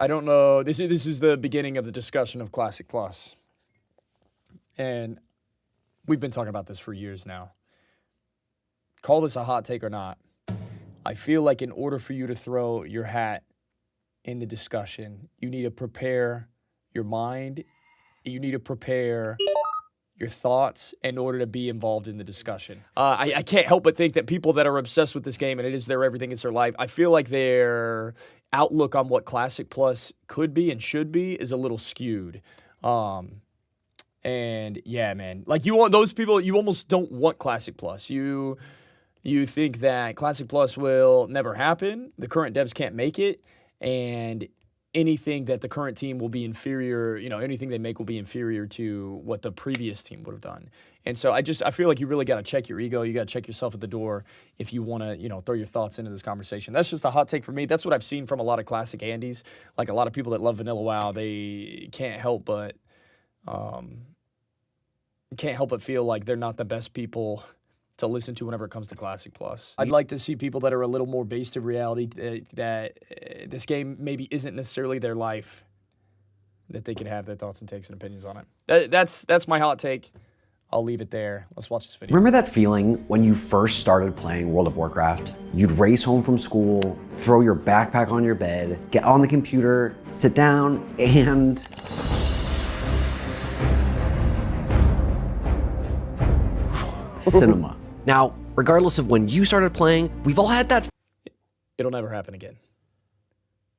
I don't know. This is the beginning of the discussion of Classic Plus. And we've been talking about this for years now. Call this a hot take or not. I feel like in order for you to throw your hat in the discussion, you need to prepare your mind. You need to prepare your thoughts in order to be involved in the discussion. I can't help but think that people that are obsessed with this game and it is their everything, it's their life, I feel like their outlook on what Classic Plus could be and should be is a little skewed. And yeah, man, like you want those people, you almost don't want Classic Plus. You think that Classic Plus will never happen. The current devs can't make it. And anything that the current team will be inferior, anything they make will be inferior to what the previous team would have done. And so I feel like you really got to check your ego. You got to check yourself at the door if you want to, throw your thoughts into this conversation. That's just a hot take for me. That's what I've seen from a lot of classic Andes. Like a lot of people that love Vanilla WoW, they can't help but feel like they're not the best people to listen to whenever it comes to Classic Plus. I'd like to see people that are a little more based in reality, that this game maybe isn't necessarily their life, that they can have their thoughts and takes and opinions on it. That's my hot take. I'll leave it there. Let's watch this video. Remember that feeling when you first started playing World of Warcraft? You'd race home from school, throw your backpack on your bed, get on the computer, sit down, and cinema. Now, regardless of when you started playing, we've all had that. It'll never happen again.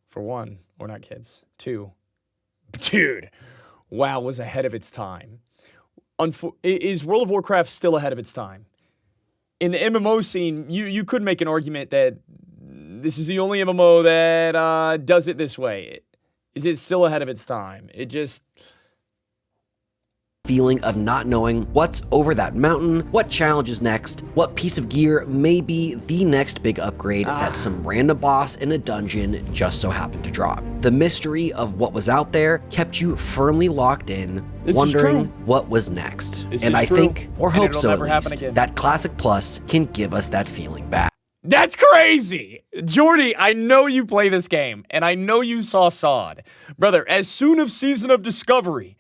For one, we're not kids. Two, dude, WoW was ahead of its time. Is World of Warcraft still ahead of its time? In the MMO scene, you could make an argument that this is the only MMO that does it this way. Is it still ahead of its time? It just... feeling of not knowing what's over that mountain, what challenge is next, what piece of gear may be the next big upgrade that some random boss in a dungeon just so happened to drop. The mystery of what was out there kept you firmly locked in, wondering what was next. And I think, or hope so at least, that Classic Plus can give us that feeling back. That's crazy! Jordy, I know you play this game, and I know you saw SOD. Brother, as soon as Season of Discovery,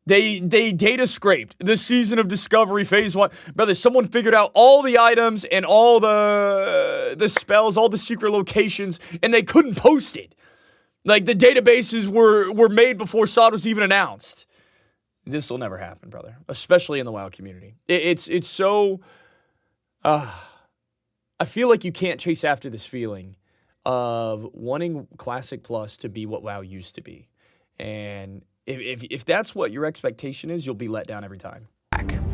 They data scraped the Season of Discovery Phase 1. Brother, someone figured out all the items and all the spells, all the secret locations, and they couldn't post it. Like, the databases were made before SOD was even announced. This will never happen, brother. Especially in the WoW community. It's so... I feel like you can't chase after this feeling of wanting Classic Plus to be what WoW used to be. And... If that's what your expectation is, you'll be let down every time.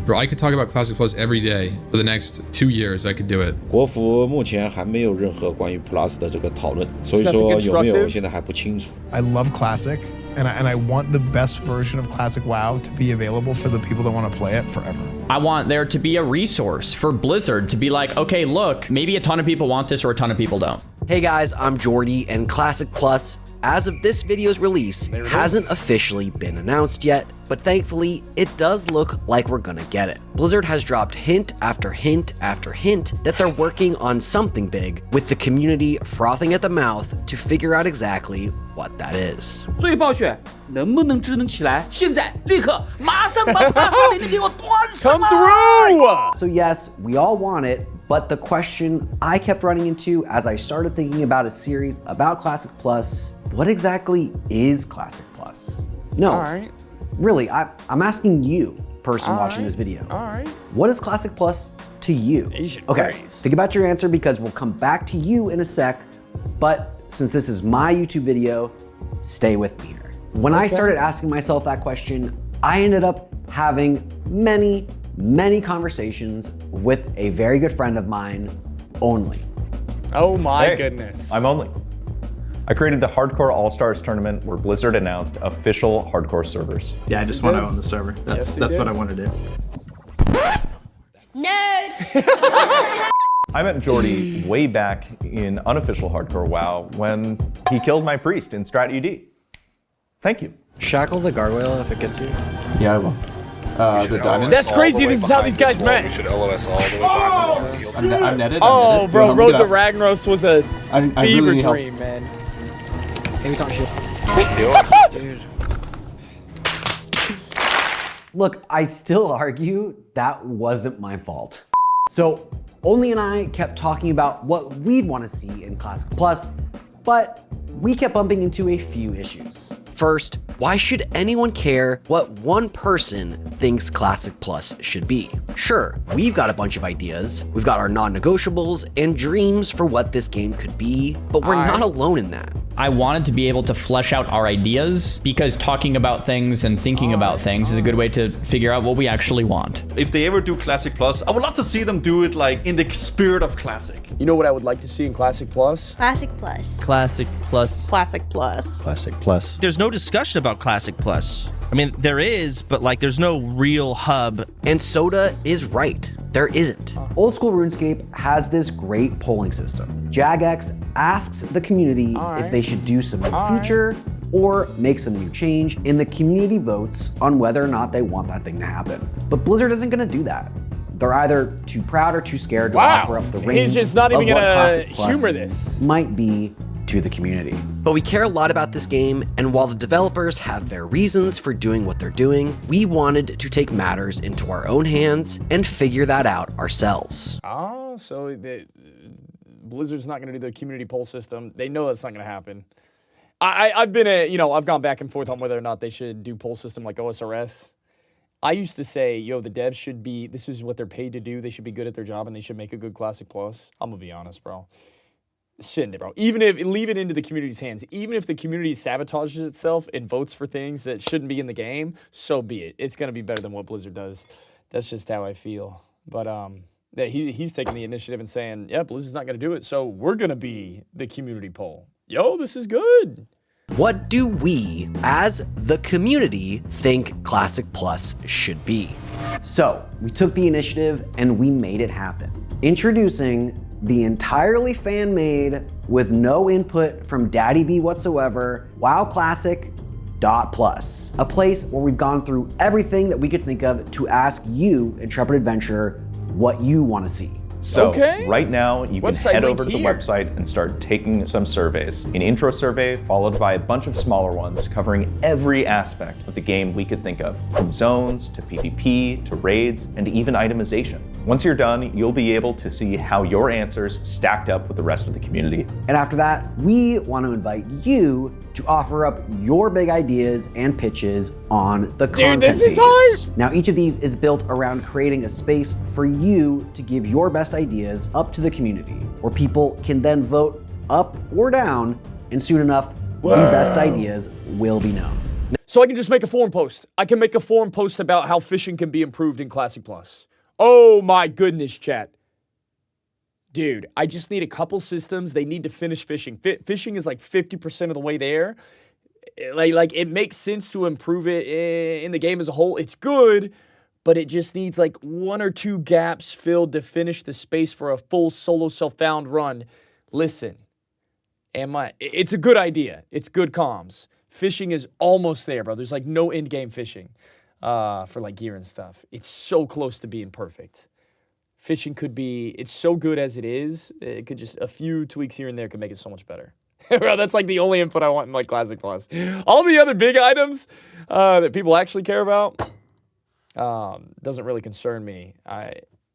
Bro, I could talk about Classic Plus every day for the next 2 years. I could do it. 国服目前还没有任何关于 Plus 的这个讨论，所以说有没有现在还不清楚。I love Classic, and I want the best version of Classic WoW to be available for the people that want to play it forever. I want there to be a resource for Blizzard to be like, okay, look, maybe a ton of people want this or a ton of people don't. Hey guys, I'm Jordy, and Classic Plus, as of this video's release, hasn't officially been announced yet, but thankfully, it does look like we're gonna get it. Blizzard has dropped hint after hint after hint that they're working on something big, with the community frothing at the mouth to figure out exactly what that is. 所以暴雪能不能智能起来？现在立刻马上把830给我端上来 Come through! So yes, we all want it, but the question I kept running into as I started thinking about a series about Classic Plus, what exactly is Classic Plus? No, all right. Really, I'm asking you, person watching this video. All right. What is Classic Plus to you? Okay, think about your answer because we'll come back to you in a sec, but since this is my YouTube video, stay with me here. When I started asking myself that question, I ended up having many conversations with a very good friend of mine, Only. Oh my goodness. I'm Only. I created the Hardcore All-Stars tournament where Blizzard announced official hardcore servers. Yeah, I just want to own the server. That's what I want to do. Nerd! I met Jordy way back in unofficial Hardcore WoW when he killed my priest in Strat UD. Thank you. Shackle the gargoyle if it gets you. Yeah, I will. The diamond. That's crazy. This is how these guys met. We should LOS all the way behind. I'm netted. Oh, bro, Road to Ragnaros was a fever really dream, man. Maybe talk shit. Dude. Look, I still argue that wasn't my fault. So, Only and I kept talking about what we'd want to see in Classic Plus, but we kept bumping into a few issues. First, why should anyone care what one person thinks Classic Plus should be? Sure, we've got a bunch of ideas, we've got our non-negotiables and dreams for what this game could be, but we're not alone in that. I wanted to be able to flesh out our ideas because talking about things and thinking about things is a good way to figure out what we actually want. If they ever do Classic Plus, I would love to see them do it like in the spirit of Classic. You know what I would like to see in Classic Plus? Classic Plus. Classic Plus. Classic Plus. Classic Plus. There's no discussion about Classic Plus. I mean, there is, but like there's no real hub. And Soda is right. There isn't. Old School RuneScape has this great polling system. Jagex asks the community if they should do some new feature or make some new change, and the community votes on whether or not they want that thing to happen. But Blizzard isn't gonna do that. They're either too proud or too scared to offer up the range. He's just not even of what gonna Classic Plus humor this. might be to the community. But we care a lot about this game, and while the developers have their reasons for doing what they're doing, we wanted to take matters into our own hands and figure that out ourselves. So Blizzard's not gonna do the community poll system. They know that's not gonna happen. I've been I've gone back and forth on whether or not they should do poll system like OSRS. I used to say, the devs should be, this is what they're paid to do. They should be good at their job and they should make a good Classic Plus. I'm gonna be honest, bro. Send it, bro. Leave it into the community's hands. Even if the community sabotages itself and votes for things that shouldn't be in the game, so be it. It's gonna be better than what Blizzard does. That's just how I feel. But he's taking the initiative and saying, yeah, Blizzard's not gonna do it, so we're gonna be the community poll. Yo, this is good. What do we, as the community, think Classic Plus should be? So, we took the initiative and we made it happen. Introducing the entirely fan-made, with no input from Daddy B whatsoever, WoWClassic.plus. A place where we've gone through everything that we could think of to ask you, Intrepid Adventurer, what you want to see. So right now, you can Website head link over to the here. website and start taking some surveys. An intro survey followed by a bunch of smaller ones covering every aspect of the game we could think of, from zones to PvP to raids and even itemization. Once you're done, you'll be able to see how your answers stacked up with the rest of the community. And after that, we want to invite you to offer up your big ideas and pitches on the content this is pages. Now, each of these is built around creating a space for you to give your best ideas up to the community, where people can then vote up or down, and soon enough, the best ideas will be known. So I can just make a forum post. I can make a forum post about how fishing can be improved in Classic Plus. Oh my goodness, chat. Dude, I just need a couple systems. They need to finish fishing. Fishing is like 50% of the way there. Like it makes sense to improve it in the game as a whole. It's good, but it just needs like 1 or 2 gaps filled to finish the space for a full solo self-found run. Listen, it's a good idea. It's good comms. Fishing is almost there, bro. There's like no in-game fishing for like gear and stuff. It's so close to being perfect. Fishing could be, it's so good as it is. It could just, a few tweaks here and there could make it so much better. Bro, that's like the only input I want in like Classic Plus. All the other big items that people actually care about doesn't really concern me.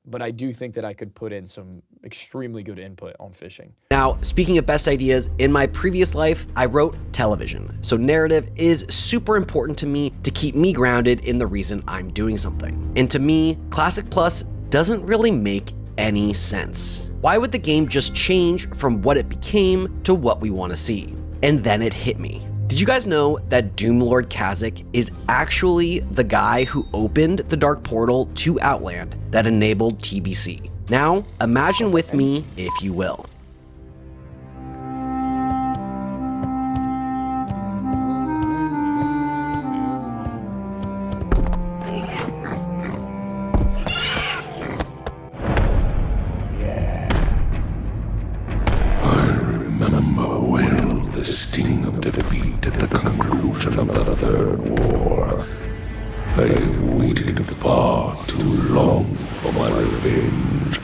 But I do think that I could put in some extremely good input on fishing. Now, speaking of best ideas, in my previous life, I wrote television. So narrative is super important to me to keep me grounded in the reason I'm doing something. And to me, Classic Plus doesn't really make any sense. Why would the game just change from what it became to what we want to see? And then it hit me. Did you guys know that Doomlord Kazakh is actually the guy who opened the Dark Portal to Outland that enabled TBC? Now, imagine with me, if you will. Of the Third War. I've waited far too long for my revenge.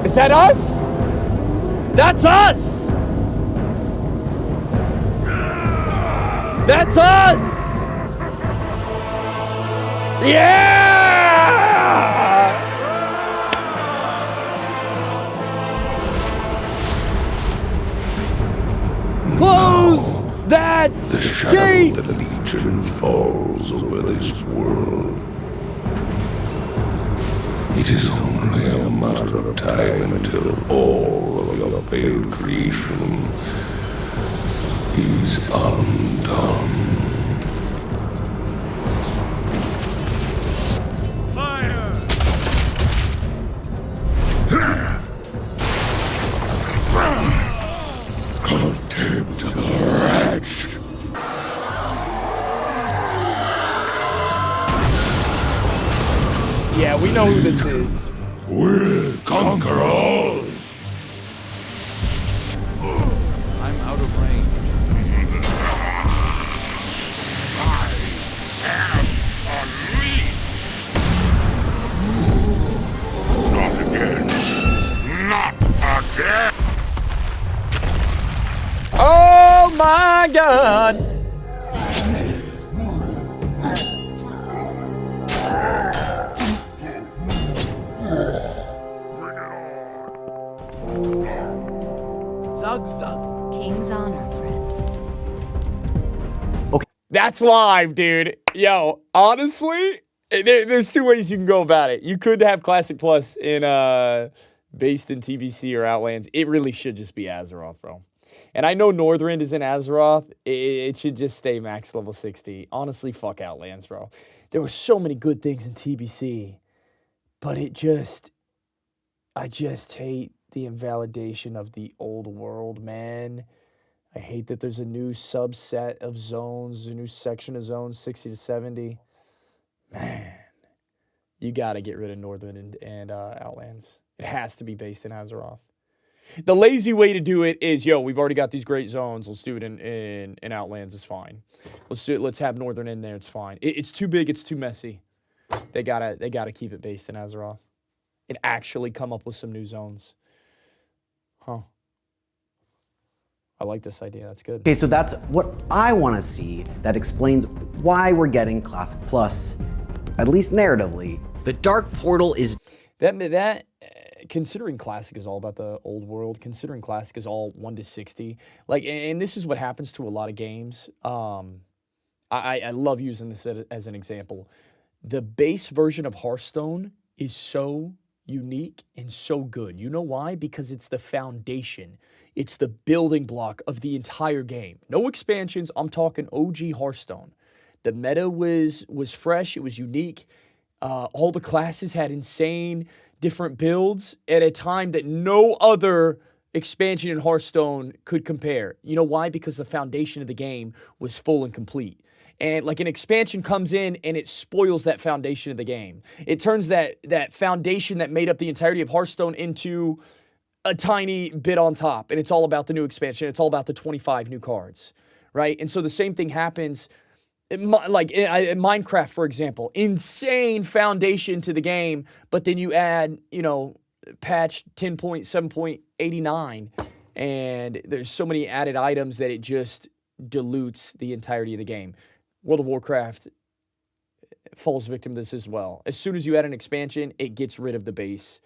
Is that us? That's us! That's us! Yeah! Close that The shadow gate! of the Legion falls over this world. It is only a matter of time until all of your failed creation is undone. Contemptible wretch. Yeah, we know who this is. We'll conquer all. I'm out of range. Not again. Not again. Oh my God! King's honor, friend. That's live, dude. Yo, honestly, there's two ways you can go about it. You could have Classic Plus in based in TBC or Outlands. It really should just be Azeroth, bro. And I know Northrend is in Azeroth. It should just stay max level 60. Honestly, fuck Outlands, bro. There were so many good things in TBC, but I just hate the invalidation of the old world, man. I hate that there's a new subset of zones, a new section of zones, 60 to 70. Man, you got to get rid of Northern and Outlands. It has to be based in Azeroth. The lazy way to do it is, yo, we've already got these great zones. Let's do it in Outlands. It's fine. Let's do it. Let's have Northern in there. It's fine. It's too big. It's too messy. They gotta keep it based in Azeroth and actually come up with some new zones. Huh. I like this idea. That's good. Okay, so that's what I want to see that explains why we're getting Classic Plus, at least narratively. The Dark Portal is... Considering Classic is all about the old world, considering Classic is all 1 to 60, like, and this is what happens to a lot of games. I love using this as an example. The base version of Hearthstone is so unique and so good. You know why? Because it's the foundation. It's the building block of the entire game. No expansions. I'm talking OG Hearthstone. The meta was fresh. It was unique. All the classes had insane different builds at a time that no other expansion in Hearthstone could compare. You know why? Because the foundation of the game was full and complete. And like an expansion comes in and it spoils that foundation of the game. It turns that foundation that made up the entirety of Hearthstone into a tiny bit on top. And it's all about the new expansion. It's all about the 25 new cards, right? And so the same thing happens like in Minecraft, for example. Insane foundation to the game, but then you add, patch 10.7.89, and there's so many added items that it just dilutes the entirety of the game. World of Warcraft falls victim to this as well. As soon as you add an expansion, it gets rid of the base,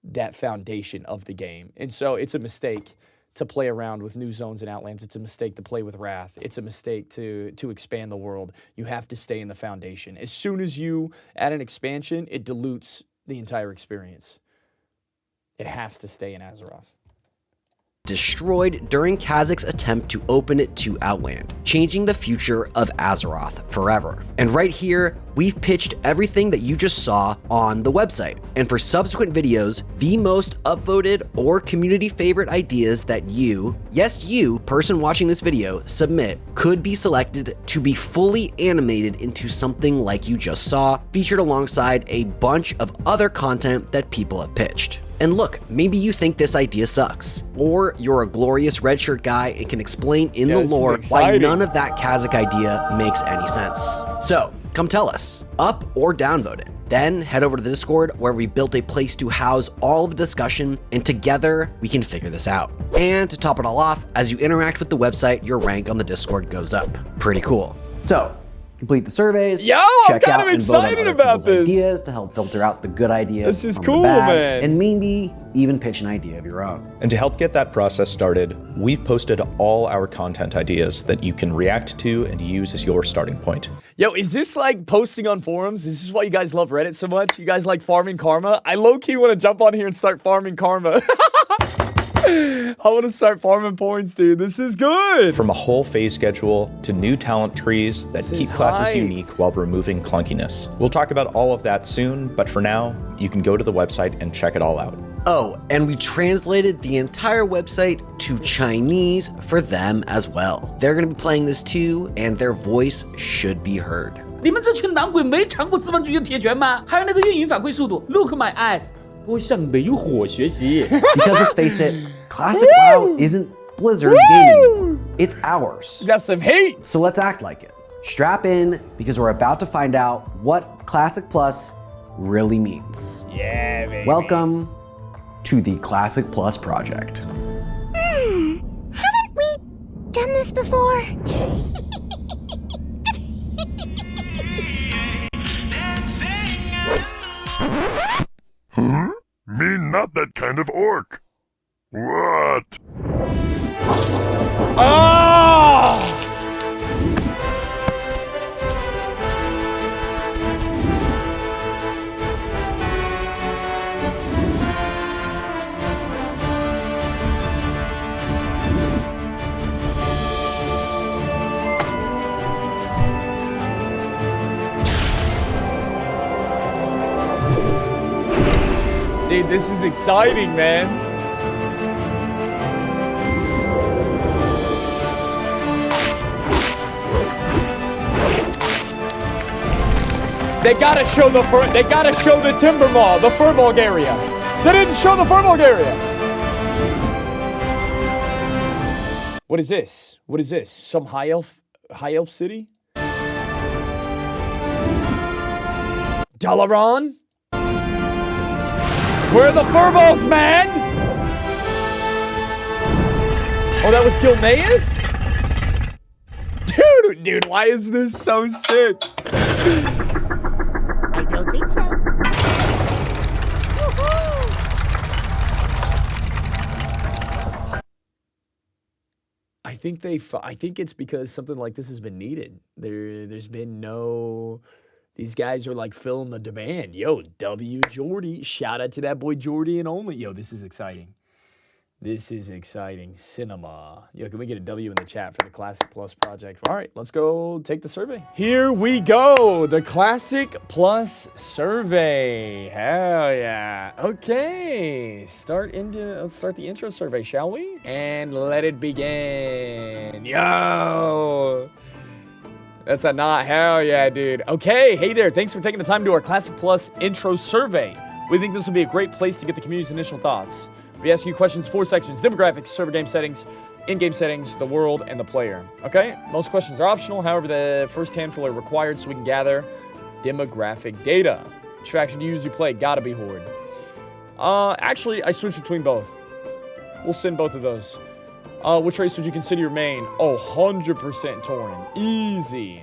that foundation of the game. And so it's a mistake to play around with new zones and Outlands. It's a mistake to play with Wrath. It's a mistake to expand the world. You have to stay in the foundation. As soon as you add an expansion, it dilutes the entire experience. It has to stay in Azeroth. Destroyed during Kazac's attempt to open it to Outland, changing the future of Azeroth forever. And right here, we've pitched everything that you just saw on the website. And for subsequent videos, the most upvoted or community favorite ideas that you, yes you, person watching this video, submit could be selected to be fully animated into something like you just saw, featured alongside a bunch of other content that people have pitched. And look, maybe you think this idea sucks, or you're a glorious red shirt guy and can explain in the lore why none of that Kazakh idea makes any sense. So Come tell us. Up or downvote it. Then head over to the Discord where we built a place to house all of the discussion, and together we can figure this out. And to top it all off, as you interact with the website, your rank on the Discord goes up. Pretty cool. So, complete the surveys. Yo, I'm kind of excited about this. Ideas to help filter out the good ideas. This is cool, man. And maybe even pitch an idea of your own. And to help get that process started, we've posted all our content ideas that you can react to and use as your starting point. Yo, is this like posting on forums? Is this why you guys love Reddit so much? You guys like farming karma? I low-key want to jump on here and start farming karma. I want to start farming points, dude. This is good. From a whole phase schedule to new talent trees that keep classes unique while removing clunkiness. We'll talk about all of that soon, but for now, you can go to the website and check it all out. Oh, and we translated the entire website to Chinese for them as well. They're going to be playing this too, and their voice should be heard. 你们这群男鬼没尝过资本主义的铁拳吗？还有那个运营反馈速度 ，Look my eyes， 多向雷火学习。Because let's face it, Classic WoW isn't Blizzard's gaming. It's ours. You got some hate. So let's act like it. Strap in, because we're about to find out what Classic Plus really means. Yeah, baby. Welcome to the Classic Plus project. Haven't we done this before? Huh? Me not that kind of orc. What? Ah! Dude, this is exciting, man. They gotta show the Timber Mall, the Furbolg area. They didn't show the Furbolg area. What is this? What is this? Some high elf city? Dalaran? Where are the Furbolgs, man? Oh, that was Gilneas? Dude, why is this so sick? I don't think so. I think it's because something like this has been needed. There's been no. These guys are like filling the demand. Yo, Jordy. Shout out to that boy Jordy and only. Yo, this is exciting. This is exciting. Cinema. Yo, can we get a W in the chat for the Classic Plus project? All right, let's go take the survey. Here we go. The Classic Plus survey. Hell yeah. Okay. Let's start the intro survey, shall we? And let it begin. Yo. That's a not. Hell yeah, dude. Okay, hey there. Thanks for taking the time to do our Classic Plus intro survey. We think this will be a great place to get the community's initial thoughts. We ask you questions, 4 sections: demographics, server game settings, in-game settings, the world, and the player. Okay? Most questions are optional. However, the first handful are required so we can gather demographic data. Which faction do you usually play? Gotta be Horde. Actually, I switch between both. We'll send both of those. Which race would you consider your main? Oh, 100% Tauren. Easy.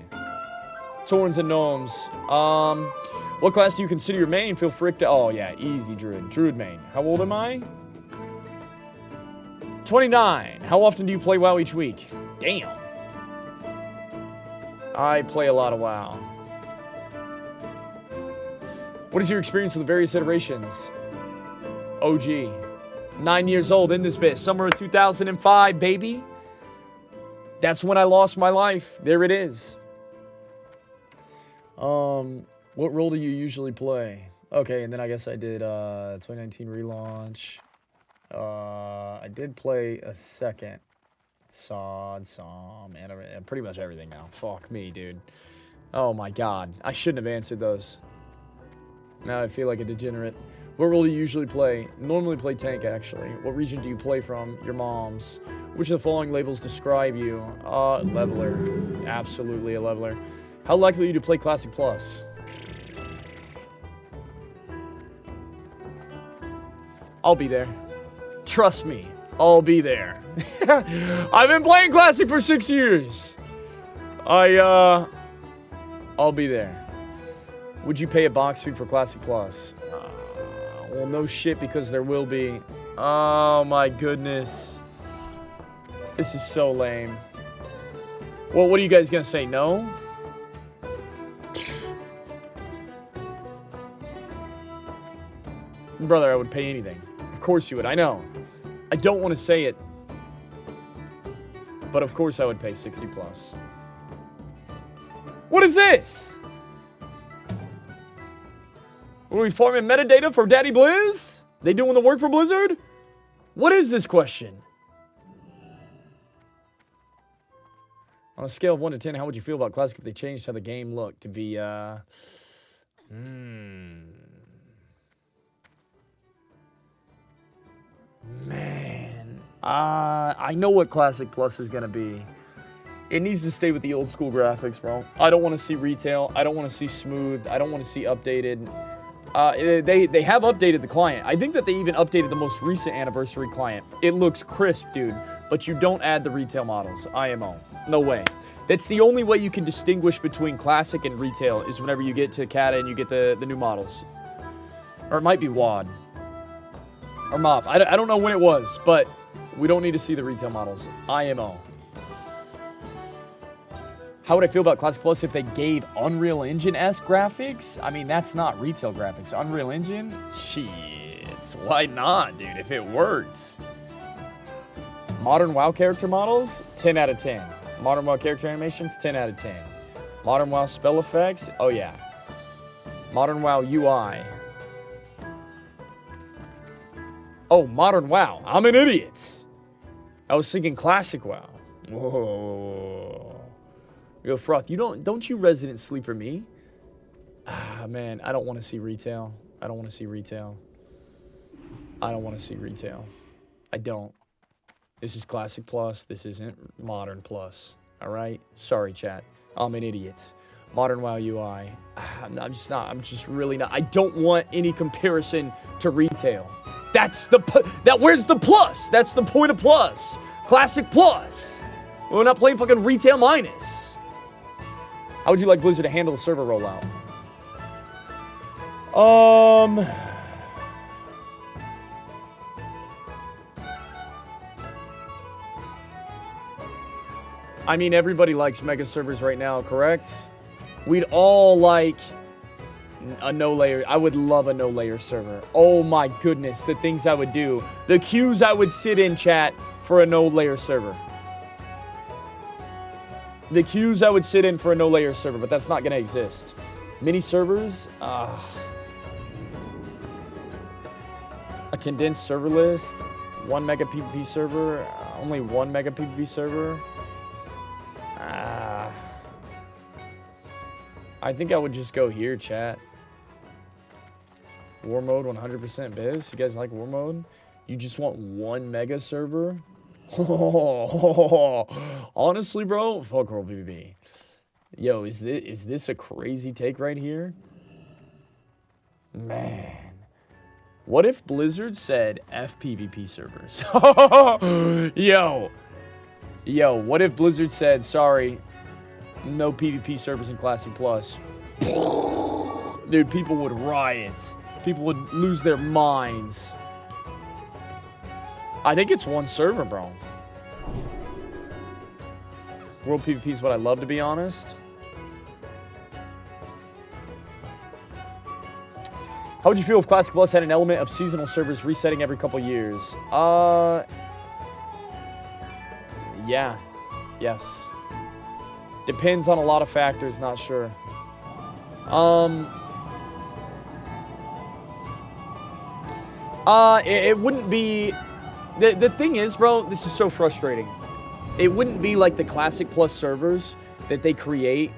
Taurens and Gnomes. What class do you consider your main? Feel free to... Oh, yeah, easy, Druid. Druid main. How old am I? 29. How often do you play WoW each week? Damn. I play a lot of WoW. What is your experience with the various iterations? OG. 9 years old in this bit. Summer of 2005, baby. That's when I lost my life. There it is. What role do you usually play? Okay, and then I guess I did 2019 relaunch. I did play a second. Sod, Psalm, and pretty much everything now. Fuck me, dude. Oh my god. I shouldn't have answered those. Now I feel like a degenerate. What role do you usually play? Normally play tank, actually. What region do you play from? Your mom's. Which of the following labels describe you? Leveler. Absolutely a leveler. How likely are you to play Classic Plus? I'll be there. Trust me, I'll be there. I've been playing Classic for 6 years. I'll be there. Would you pay a box fee for Classic Plus? Well, no shit, because there will be. Oh my goodness. This is so lame. Well, what are you guys gonna say? No? Brother, I would pay anything. Of course you would, I know. I don't want to say it. But of course I would pay 60 plus. What is this? Are we farming metadata for Daddy Blizz? They doing the work for Blizzard? What is this question? On a scale of 1 to 10, how would you feel about Classic if they changed how the game looked via... Man. I know what Classic Plus is going to be. It needs to stay with the old school graphics, bro. I don't want to see retail. I don't want to see smooth. I don't want to see updated. They have updated the client. I think that they even updated the most recent anniversary client. It looks crisp, dude. But you don't add the retail models. IMO. No way. That's the only way you can distinguish between Classic and retail is whenever you get to Kata and you get the new models. Or it might be WoD. Or MOP. I don't know when it was, but we don't need to see the retail models. IMO. How would I feel about Classic Plus if they gave Unreal Engine-esque graphics? I mean, that's not retail graphics. Unreal Engine? Shit. Why not, dude, if it works? Modern WoW character models? 10 out of 10. Modern WoW character animations? 10 out of 10. Modern WoW spell effects? Oh, yeah. Modern WoW UI. Oh, Modern WoW. I'm an idiot. I was thinking Classic WoW. Whoa. Yo, Froth, don't you resident sleeper me? Ah, man, I don't want to see retail. I don't want to see retail. I don't want to see retail. I don't. This is Classic Plus. This isn't Modern Plus. All right? Sorry, chat. I'm an idiot. Modern WoW UI. I'm just really not. I don't want any comparison to retail. Where's the plus? That's the point of plus. Classic Plus. We're not playing fucking retail minus. How would you like Blizzard to handle the server rollout? I mean, everybody likes mega servers right now, correct? We'd all like a no-layer. I would love a no-layer server. Oh my goodness, the things I would do. The queues I would sit in, chat, for a no-layer server. The queues I would sit in for a no-layer server, but that's not going to exist. Mini servers? A condensed server list? 1 mega PvP server? Only 1 mega PvP server? I think I would just go here, chat. War mode 100% biz. You guys like war mode? You just want 1 mega server? Honestly, bro, fuck World PvP. Yo, is this a crazy take right here? Man. What if Blizzard said FPVP servers? Yo, what if Blizzard said, sorry, no PvP servers in Classic Plus? Dude, people would riot. People would lose their minds. I think it's 1 server, bro. World PvP is what I love, to be honest. How would you feel if Classic Plus had an element of seasonal servers resetting every couple years? Yeah. Yes. Depends on a lot of factors, not sure. It wouldn't be... The thing is, bro, this is so frustrating. It wouldn't be like the Classic Plus servers that they create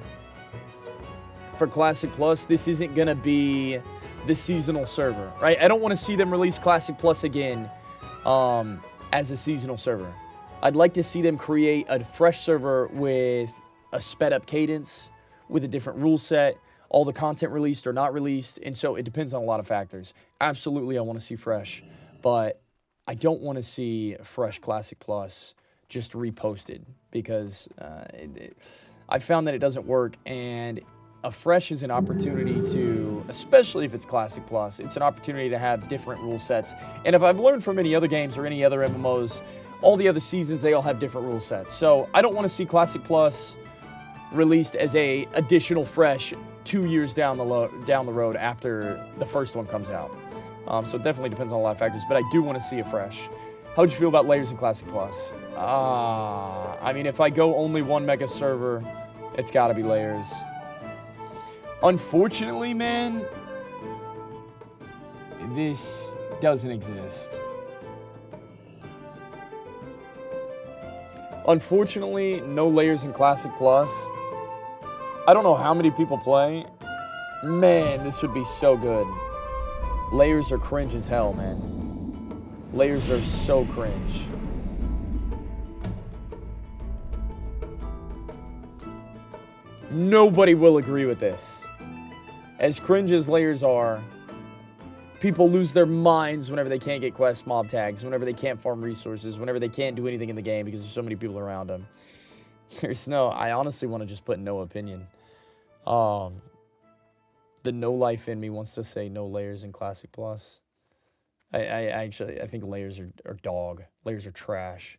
for Classic Plus. This isn't going to be the seasonal server, right? I don't want to see them release Classic Plus again as a seasonal server. I'd like to see them create a fresh server with a sped up cadence, with a different rule set, all the content released or not released, and so it depends on a lot of factors. Absolutely, I want to see fresh, but I don't want to see fresh Classic Plus just reposted because I found that it doesn't work, and a fresh is an opportunity to, especially if it's Classic Plus, it's an opportunity to have different rule sets. And if I've learned from any other games or any other MMOs, all the other seasons, they all have different rule sets. So I don't want to see Classic Plus released as a additional fresh 2 years down the road after the first one comes out. So it definitely depends on a lot of factors, but I do want to see a fresh. How'd you feel about layers in Classic Plus? I mean, if I go only one mega server, it's got to be layers. Unfortunately, man, this doesn't exist. Unfortunately, no layers in Classic Plus. I don't know how many people play. Man, this would be so good. Layers are cringe as hell, man. Layers are so cringe. Nobody will agree with this. As cringe as layers are, people lose their minds whenever they can't get quest mob tags, whenever they can't farm resources, whenever they can't do anything in the game because there's so many people around them. I honestly want to just put no opinion. The no life in me wants to say no layers in Classic Plus. I think layers are dog. Layers are trash.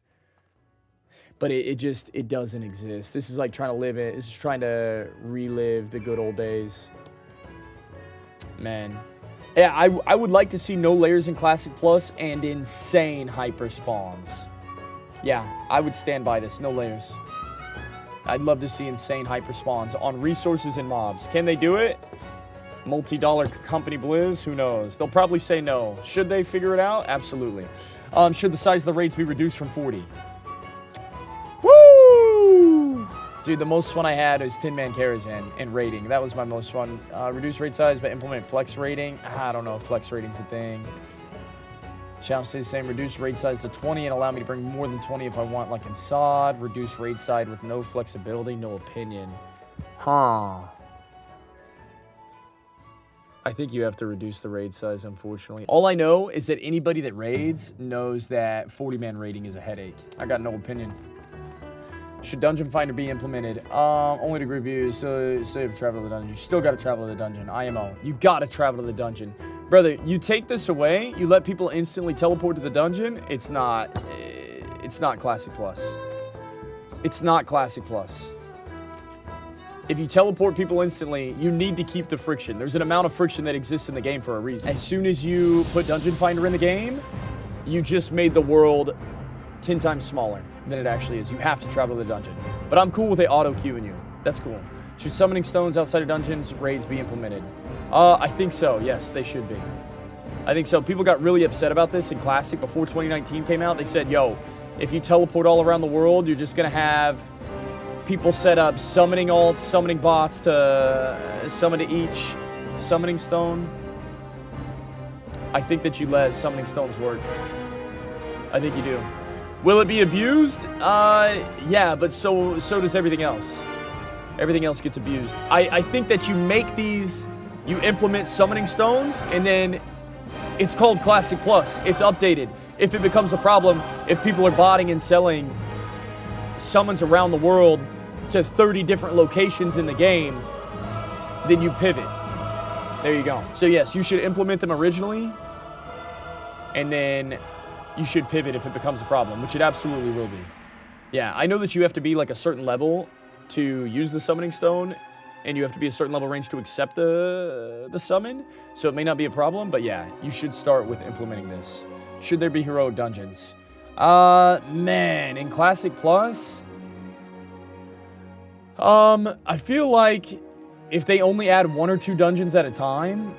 But it doesn't exist. This is like trying to live it. This is trying to relive the good old days. Man. Yeah, I would like to see no layers in Classic Plus and insane hyper spawns. Yeah, I would stand by this. No layers. I'd love to see insane hyper spawns on resources and mobs. Can they do it? Multi-dollar company Blizz? Who knows? They'll probably say no. Should they figure it out? Absolutely. Should the size of the raids be reduced from 40? Woo! Dude, the most fun I had is Tin Man Karazhan and raiding. That was my most fun. Reduce raid size, but implement flex raiding. I don't know if flex raiding's a thing. Challenge stays the same. Reduce raid size to 20 and allow me to bring more than 20 if I want, like in SOD. Reduce raid size with no flexibility, no opinion. Huh. I think you have to reduce the raid size, unfortunately. All I know is that anybody that raids knows that 40-man raiding is a headache. I got no opinion. Should Dungeon Finder be implemented? Only to group views, so you have to travel to the dungeon. You still got to travel to the dungeon. IMO. You got to travel to the dungeon. Brother, you take this away, you let people instantly teleport to the dungeon, it's not Classic Plus. It's not Classic Plus. If you teleport people instantly, you need to keep the friction. There's an amount of friction that exists in the game for a reason. As soon as you put Dungeon Finder in the game, you just made the world 10 times smaller than it actually is. You have to travel to the dungeon. But I'm cool with it auto-queuing you. That's cool. Should summoning stones outside of dungeons raids be implemented? I think so. Yes, they should be. I think so. People got really upset about this in Classic before 2019 came out. They said, yo, if you teleport all around the world, you're just going to have people set up summoning alts, summoning bots to summon to each summoning stone. I think that you let summoning stones work. I think you do. Will it be abused? Yeah, but so does everything else. Everything else gets abused. I think that you make these, you implement summoning stones, and then it's called Classic Plus. It's updated. If it becomes a problem, if people are botting and selling summons around the world to 30 different locations in the game, then you pivot. There you go. So yes, you should implement them originally, and then you should pivot if it becomes a problem, which it absolutely will be. Yeah, I know that you have to be like a certain level to use the summoning stone, and you have to be a certain level range to accept the summon, so it may not be a problem, but yeah, you should start with implementing this. Should there be heroic dungeons? Man, in Classic Plus, I feel like if they only add 1 or 2 dungeons at a time,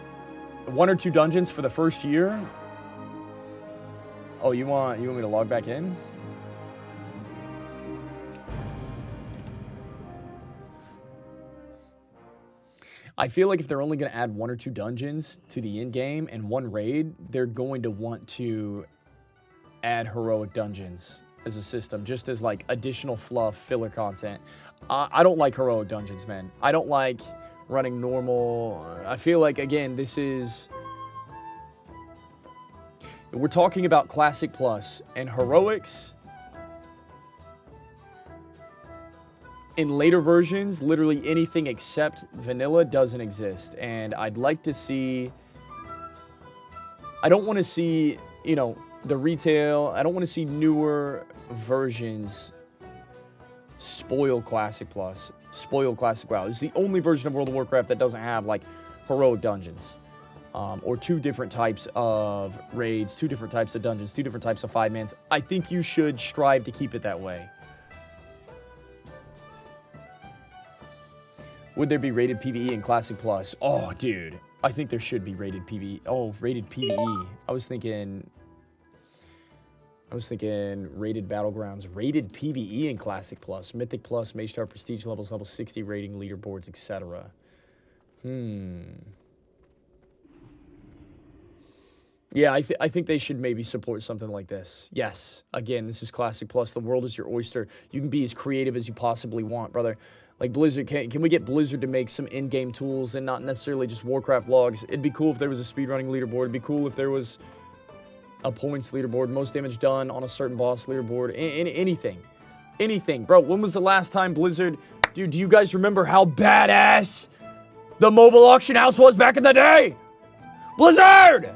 1 or 2 dungeons for the first year. Oh, you want me to log back in? I feel like if they're only going to add 1 or 2 dungeons to the end game and 1 raid, they're going to want to add heroic dungeons as a system, just as like additional fluff, filler content. I don't like heroic dungeons, man. I don't like running normal. I feel like, again, this is... We're talking about Classic Plus, and heroics in later versions, literally anything except vanilla doesn't exist. And I'd like to see... I don't want to see, you know, the retail. I don't want to see newer versions spoil Classic Plus, spoil Classic WoW. It's the only version of World of Warcraft that doesn't have, like, heroic dungeons. Or 2 different types of raids, 2 different types of dungeons, 2 different types of 5-mans. I think you should strive to keep it that way. Would there be rated PvE in Classic Plus? Oh, dude. I think there should be rated PvE. Oh, rated PvE. I was thinking rated Battlegrounds. Rated PvE in Classic Plus. Mythic Plus, Mage Star, Prestige levels, level 60 rating, leaderboards, etc. Yeah, I think they should maybe support something like this. Yes. Again, this is Classic Plus. The world is your oyster. You can be as creative as you possibly want, brother. Like Blizzard, can we get Blizzard to make some in-game tools and not necessarily just Warcraft logs? It'd be cool if there was a speedrunning leaderboard. It'd be cool if there was a points leaderboard, most damage done on a certain boss leaderboard. Anything. Anything. Bro, when was the last time Blizzard... Dude, do you guys remember how badass the mobile auction house was back in the day? Blizzard!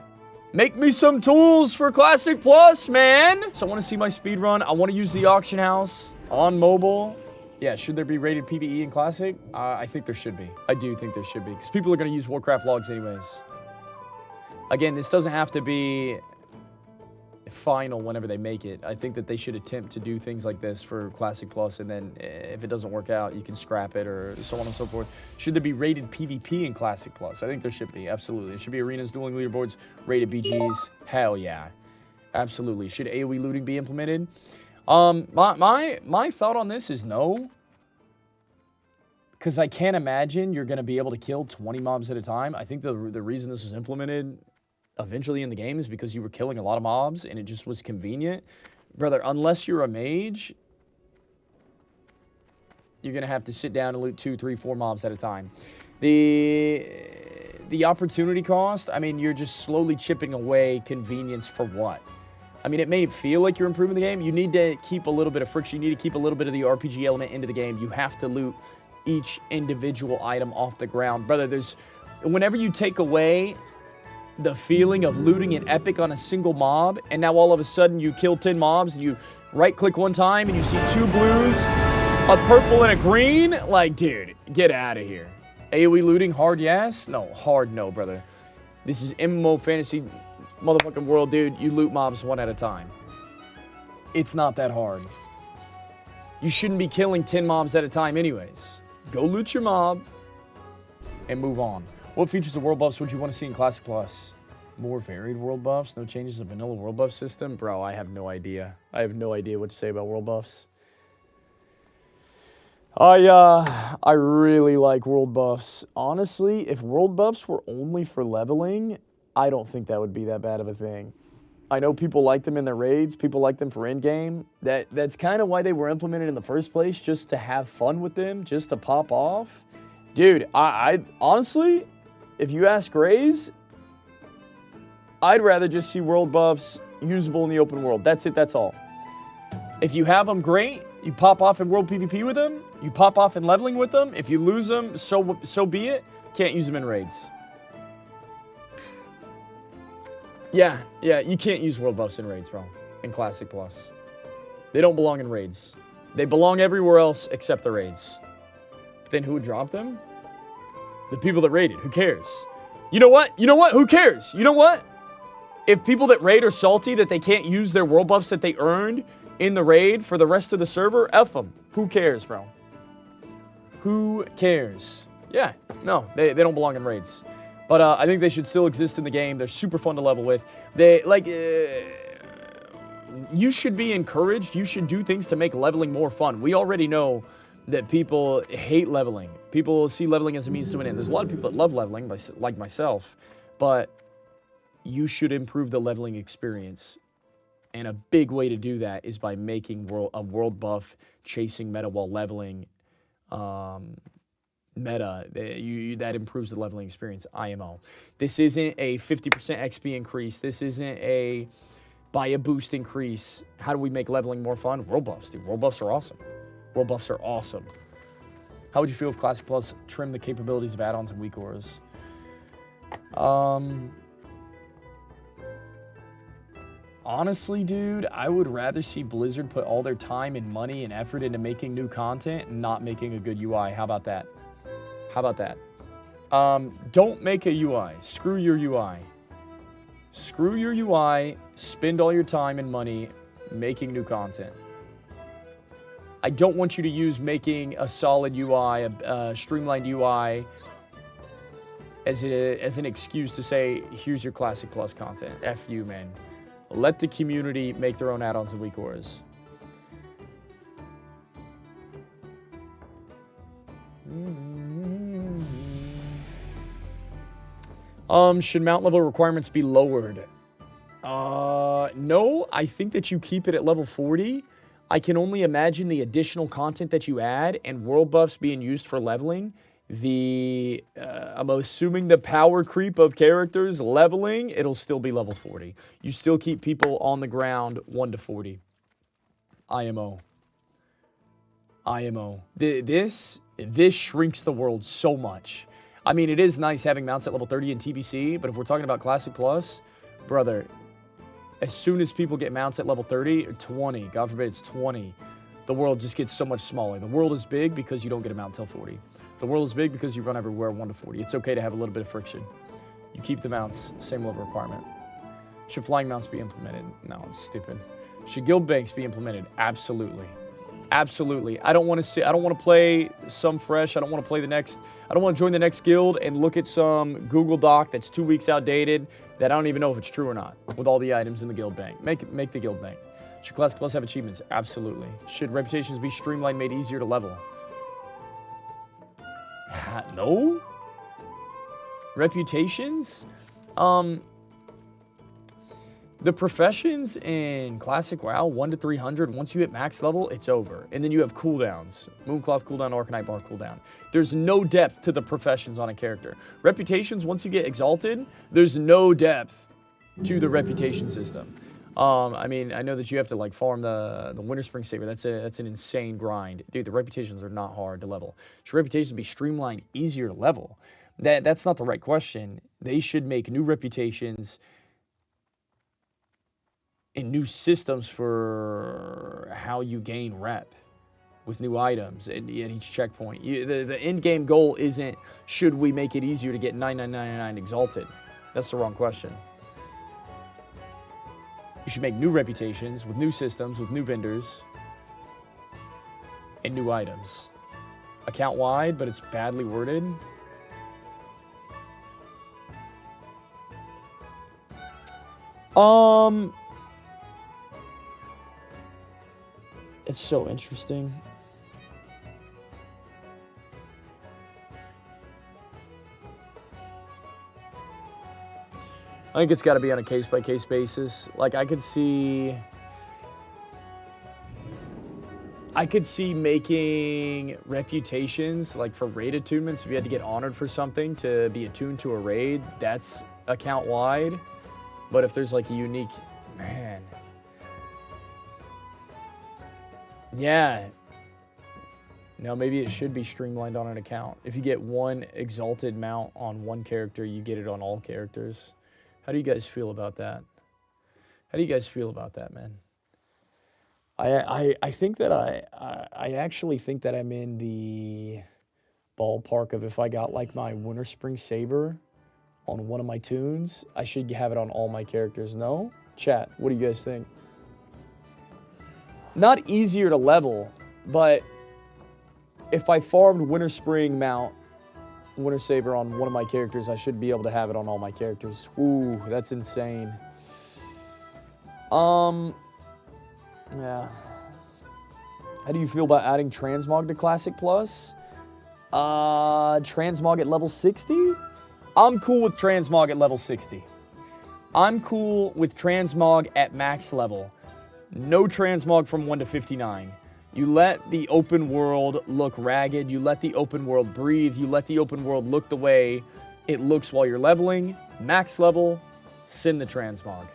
Make me some tools for Classic Plus, man! So I want to see my speedrun. I want to use the auction house on mobile. Yeah, should there be rated PvE in Classic? I think there should be. I do think there should be. Because people are going to use Warcraft logs anyways. Again, this doesn't have to be final whenever they make it. I think that they should attempt to do things like this for Classic Plus, and then if it doesn't work out, you can scrap it or so on and so forth. Should there be rated PvP in Classic Plus? I think there should be, absolutely. There should be arenas, dueling leaderboards, rated BGs. Hell yeah. Absolutely. Should AoE looting be implemented? My thought on this is no. Because I can't imagine you're going to be able to kill 20 mobs at a time. I think the reason this was implemented eventually in the game is because you were killing a lot of mobs and it just was convenient. Brother, unless you're a mage, you're going to have to sit down and loot 2, 3, 4 mobs at a time. The opportunity cost, I mean, you're just slowly chipping away convenience for what? I mean, it may feel like you're improving the game. You need to keep a little bit of friction. You need to keep a little bit of the RPG element into the game. You have to loot each individual item off the ground. Brother, whenever you take away the feeling of looting an epic on a single mob, and now all of a sudden you kill 10 mobs, and you right-click one time, and you see 2 blues, a purple, and a green, like, dude, get out of here. AoE looting, hard yes? No, hard no, brother. This is MMO fantasy motherfucking world, dude. You loot mobs one at a time. It's not that hard. You shouldn't be killing 10 mobs at a time anyways. Go loot your mob and move on. What features of world buffs would you want to see in Classic Plus? More varied world buffs? No changes to vanilla world buff system? Bro, I have no idea. I have no idea what to say about world buffs. I really like world buffs. Honestly, if world buffs were only for leveling, I don't think that would be that bad of a thing. I know people like them in their raids. People like them for in-game. That's kind of why they were implemented in the first place, just to have fun with them, just to pop off. Dude, I honestly, if you ask Grays, I'd rather just see world buffs usable in the open world. That's it, that's all. If you have them, great. You pop off in world PvP with them. You pop off in leveling with them. If you lose them, so be it. Can't use them in raids. Yeah, you can't use world buffs in raids, bro. In Classic Plus. They don't belong in raids. They belong everywhere else except the raids. But then who would drop them? The people that raided. Who cares? You know what? Who cares? You know what? If people that raid are salty that they can't use their world buffs that they earned in the raid for the rest of the server, F them. Who cares, bro? Who cares? Yeah, no, they don't belong in raids. But I think they should still exist in the game. They're super fun to level with. You should be encouraged. You should do things to make leveling more fun. We already know that people hate leveling. People see leveling as a means to an end. There's a lot of people that love leveling, like myself. But you should improve the leveling experience. And a big way to do that is by making a world buff, chasing meta while leveling meta. That improves the leveling experience, IMO. This isn't a 50% XP increase. This isn't a buy a boost increase. How do we make leveling more fun? World buffs, dude. World buffs are awesome. World buffs are awesome. How would you feel if Classic Plus trimmed the capabilities of add-ons and weak auras? Honestly, dude, I would rather see Blizzard put all their time and money and effort into making new content and not making a good UI. How about that? How about that? Don't make a UI. Screw your UI. Screw your UI. Spend all your time and money making new content. I don't want you to use making a solid UI, a streamlined UI, as an excuse to say, here's your Classic Plus content. F you, man. Let the community make their own add-ons and weak auras. Should mount level requirements be lowered? No, I think that you keep it at level 40. I can only imagine the additional content that you add and world buffs being used for leveling. I'm assuming the power creep of characters leveling, it'll still be level 40. You still keep people on the ground 1 to 40. IMO. This shrinks the world so much. I mean, it is nice having mounts at level 30 in TBC, but if we're talking about Classic Plus, brother, as soon as people get mounts at level 30 or 20, God forbid it's 20, the world just gets so much smaller. The world is big because you don't get a mount till 40. The world is big because you run everywhere 1 to 40. It's okay to have a little bit of friction. You keep the mounts, same level requirement. Should flying mounts be implemented? No, it's stupid. Should guild banks be implemented? Absolutely. Absolutely. I don't want to play some fresh. I don't want to play the next. I don't want to join the next guild and look at some Google Doc that's 2 weeks outdated that I don't even know if it's true or not with all the items in the guild bank. Make the guild bank. Should Classic Plus have achievements? Absolutely. Should reputations be streamlined, made easier to level? No? Reputations? The professions in Classic WoW, 1 to 300, once you hit max level, it's over. And then you have cooldowns. Mooncloth cooldown, Arcanite bar cooldown. There's no depth to the professions on a character. Reputations, once you get exalted, there's no depth to the reputation system. I mean, I know that you have to like farm the Winter Spring Saber. That's an insane grind. Dude, the reputations are not hard to level. Should reputations be streamlined, easier to level? That's not the right question. They should make new reputations and new systems for how you gain rep with new items at each checkpoint. The end game goal isn't should we make it easier to get 9999 exalted. That's the wrong question. You should make new reputations with new systems, with new vendors, and new items. Account wide, but it's badly worded. It's so interesting. I think it's got to be on a case-by-case basis. Like, I could see making reputations, like for raid attunements, if you had to get honored for something to be attuned to a raid, that's account-wide. But if there's like a unique, man. Yeah. No, maybe it should be streamlined on an account. If you get one exalted mount on one character, you get it on all characters. How do you guys feel about that? How do you guys feel about that, man? I think that I actually think that I'm in the ballpark of if I got like my Winter Spring Saber on one of my tunes, I should have it on all my characters. No? Chat, what do you guys think? Not easier to level, but if I farmed Winter Spring mount, Winter Saber on one of my characters, I should be able to have it on all my characters. Ooh, that's insane. Yeah. How do you feel about adding Transmog to Classic Plus? Transmog at level 60? I'm cool with Transmog at level 60. I'm cool with Transmog at max level. No transmog from 1 to 59. You let the open world look ragged. You let the open world breathe. You let the open world look the way it looks while you're leveling. Max level, send the transmog.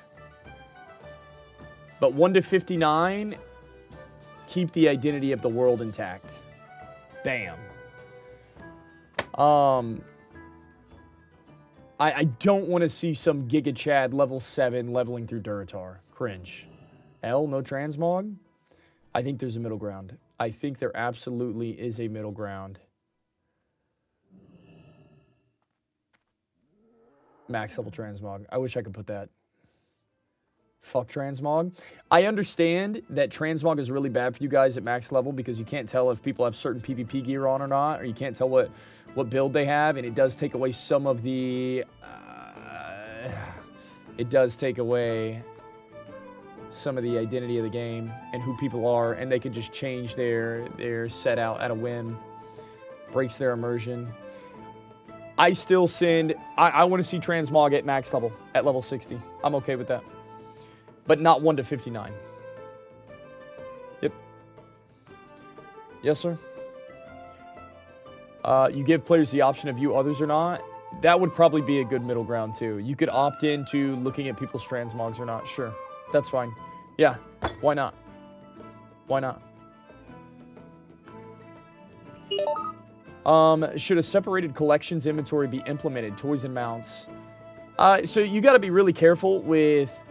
But 1 to 59, keep the identity of the world intact. Bam. I don't want to see some Giga Chad level 7 leveling through Duratar. Cringe. L, no transmog? I think there's a middle ground. I think there absolutely is a middle ground. Max level transmog. I wish I could put that. Fuck transmog. I understand that transmog is really bad for you guys at max level because you can't tell if people have certain PvP gear on or not, or you can't tell what build they have, and it does take away some of the... it does take away some of the identity of the game and who people are, and they can just change their set out at a whim. Breaks their immersion. I still send... I want to see transmog at max level, at level 60. I'm okay with that. But not 1 to 59. Yep. Yes, sir. You give players the option to view others or not. That would probably be a good middle ground, too. You could opt into looking at people's transmogs or not. Sure. That's fine. Yeah. Why not? Why not? Should a separated collections inventory be implemented? Toys and mounts. So you got to be really careful with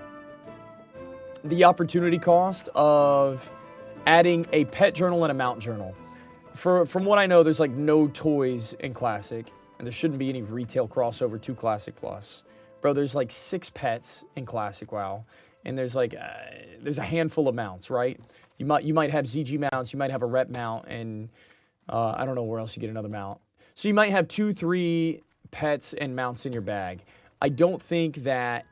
the opportunity cost of adding a pet journal and a mount journal. From what I know, there's like no toys in Classic, and there shouldn't be any retail crossover to Classic Plus. Bro, there's like 6 pets in Classic WoW, and there's like there's a handful of mounts, right? You might have ZG mounts, you might have a rep mount, and I don't know where else you get another mount. So you might have 2, 3 pets and mounts in your bag. I don't think that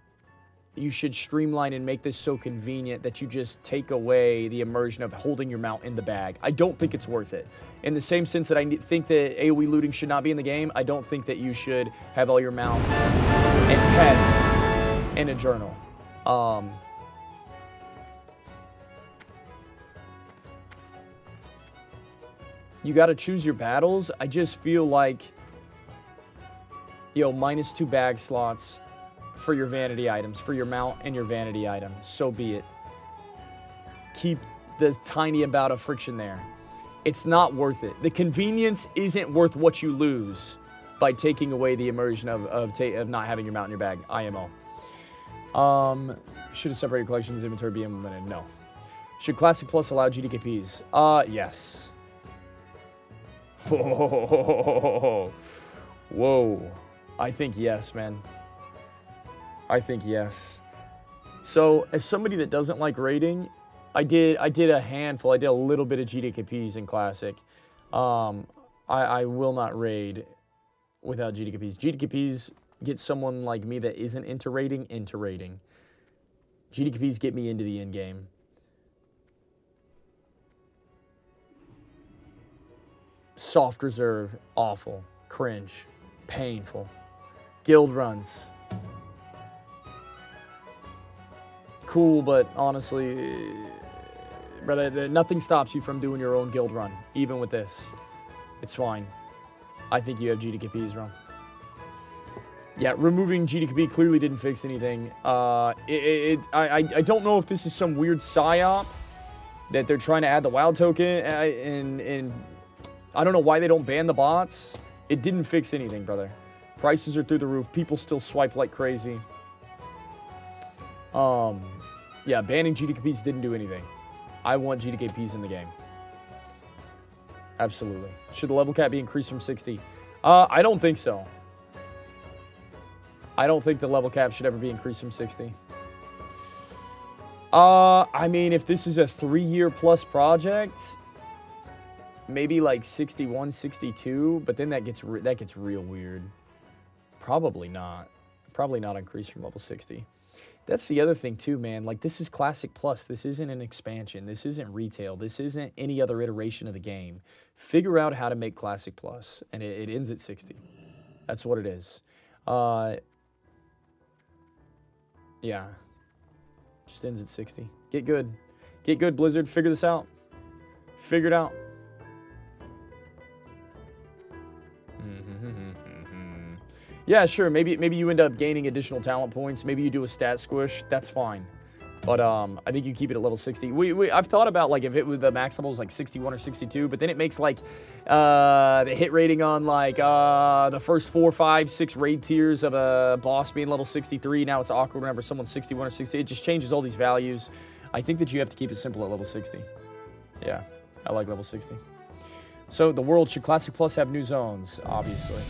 you should streamline and make this so convenient that you just take away the immersion of holding your mount in the bag. I don't think it's worth it. In the same sense that I think that AoE looting should not be in the game, I don't think that you should have all your mounts and pets in a journal. You got to choose your battles. I just feel like, yo, -2 bag slots for your vanity items, for your mount and your vanity item. So be it. Keep the tiny amount of friction there. It's not worth it. The convenience isn't worth what you lose by taking away the immersion of not having your mount in your bag. IMO. Should a separated collections inventory be implemented? No. Should Classic Plus allow GDKPs? Yes. Whoa. I think yes, man. I think yes. So, as somebody that doesn't like raiding, I did a handful. I did a little bit of GDKPs in Classic. I will not raid without GDKPs. GDKPs get someone like me that isn't into raiding into raiding. GDKPs get me into the end game. Soft reserve, awful, cringe, painful. Guild runs. Cool, but honestly, brother, nothing stops you from doing your own guild run, even with this. It's fine. I think you have GDKPs wrong. Yeah, removing GDKP clearly didn't fix anything. I don't know if this is some weird psyop that they're trying to add the WoW token, and I don't know why they don't ban the bots. It didn't fix anything, brother. Prices are through the roof. People still swipe like crazy. Yeah, banning GDKPs didn't do anything. I want GDKPs in the game. Absolutely. Should the level cap be increased from 60? I don't think so. I don't think the level cap should ever be increased from 60. I mean, if this is a 3-year plus project, maybe like 61, 62, but then that gets real weird. Probably not. Probably not increased from level 60. That's the other thing too, man. Like, this is Classic Plus. This isn't an expansion. This isn't retail. This isn't any other iteration of the game. Figure out how to make Classic Plus, and it ends at 60. That's what it is. Yeah. Just ends at 60. Get good. Get good, Blizzard. Figure this out. Figure it out. Yeah, sure. Maybe you end up gaining additional talent points. Maybe you do a stat squish. That's fine. But I think you keep it at level 60. I've thought about like if it was the max level is like 61 or 62, but then it makes like the hit rating on like the first 4, 5, 6 raid tiers of a boss being level 63. Now it's awkward whenever someone's 61 or 60. It just changes all these values. I think that you have to keep it simple at level 60. Yeah, I like level 60. So the world, should Classic Plus have new zones? Obviously.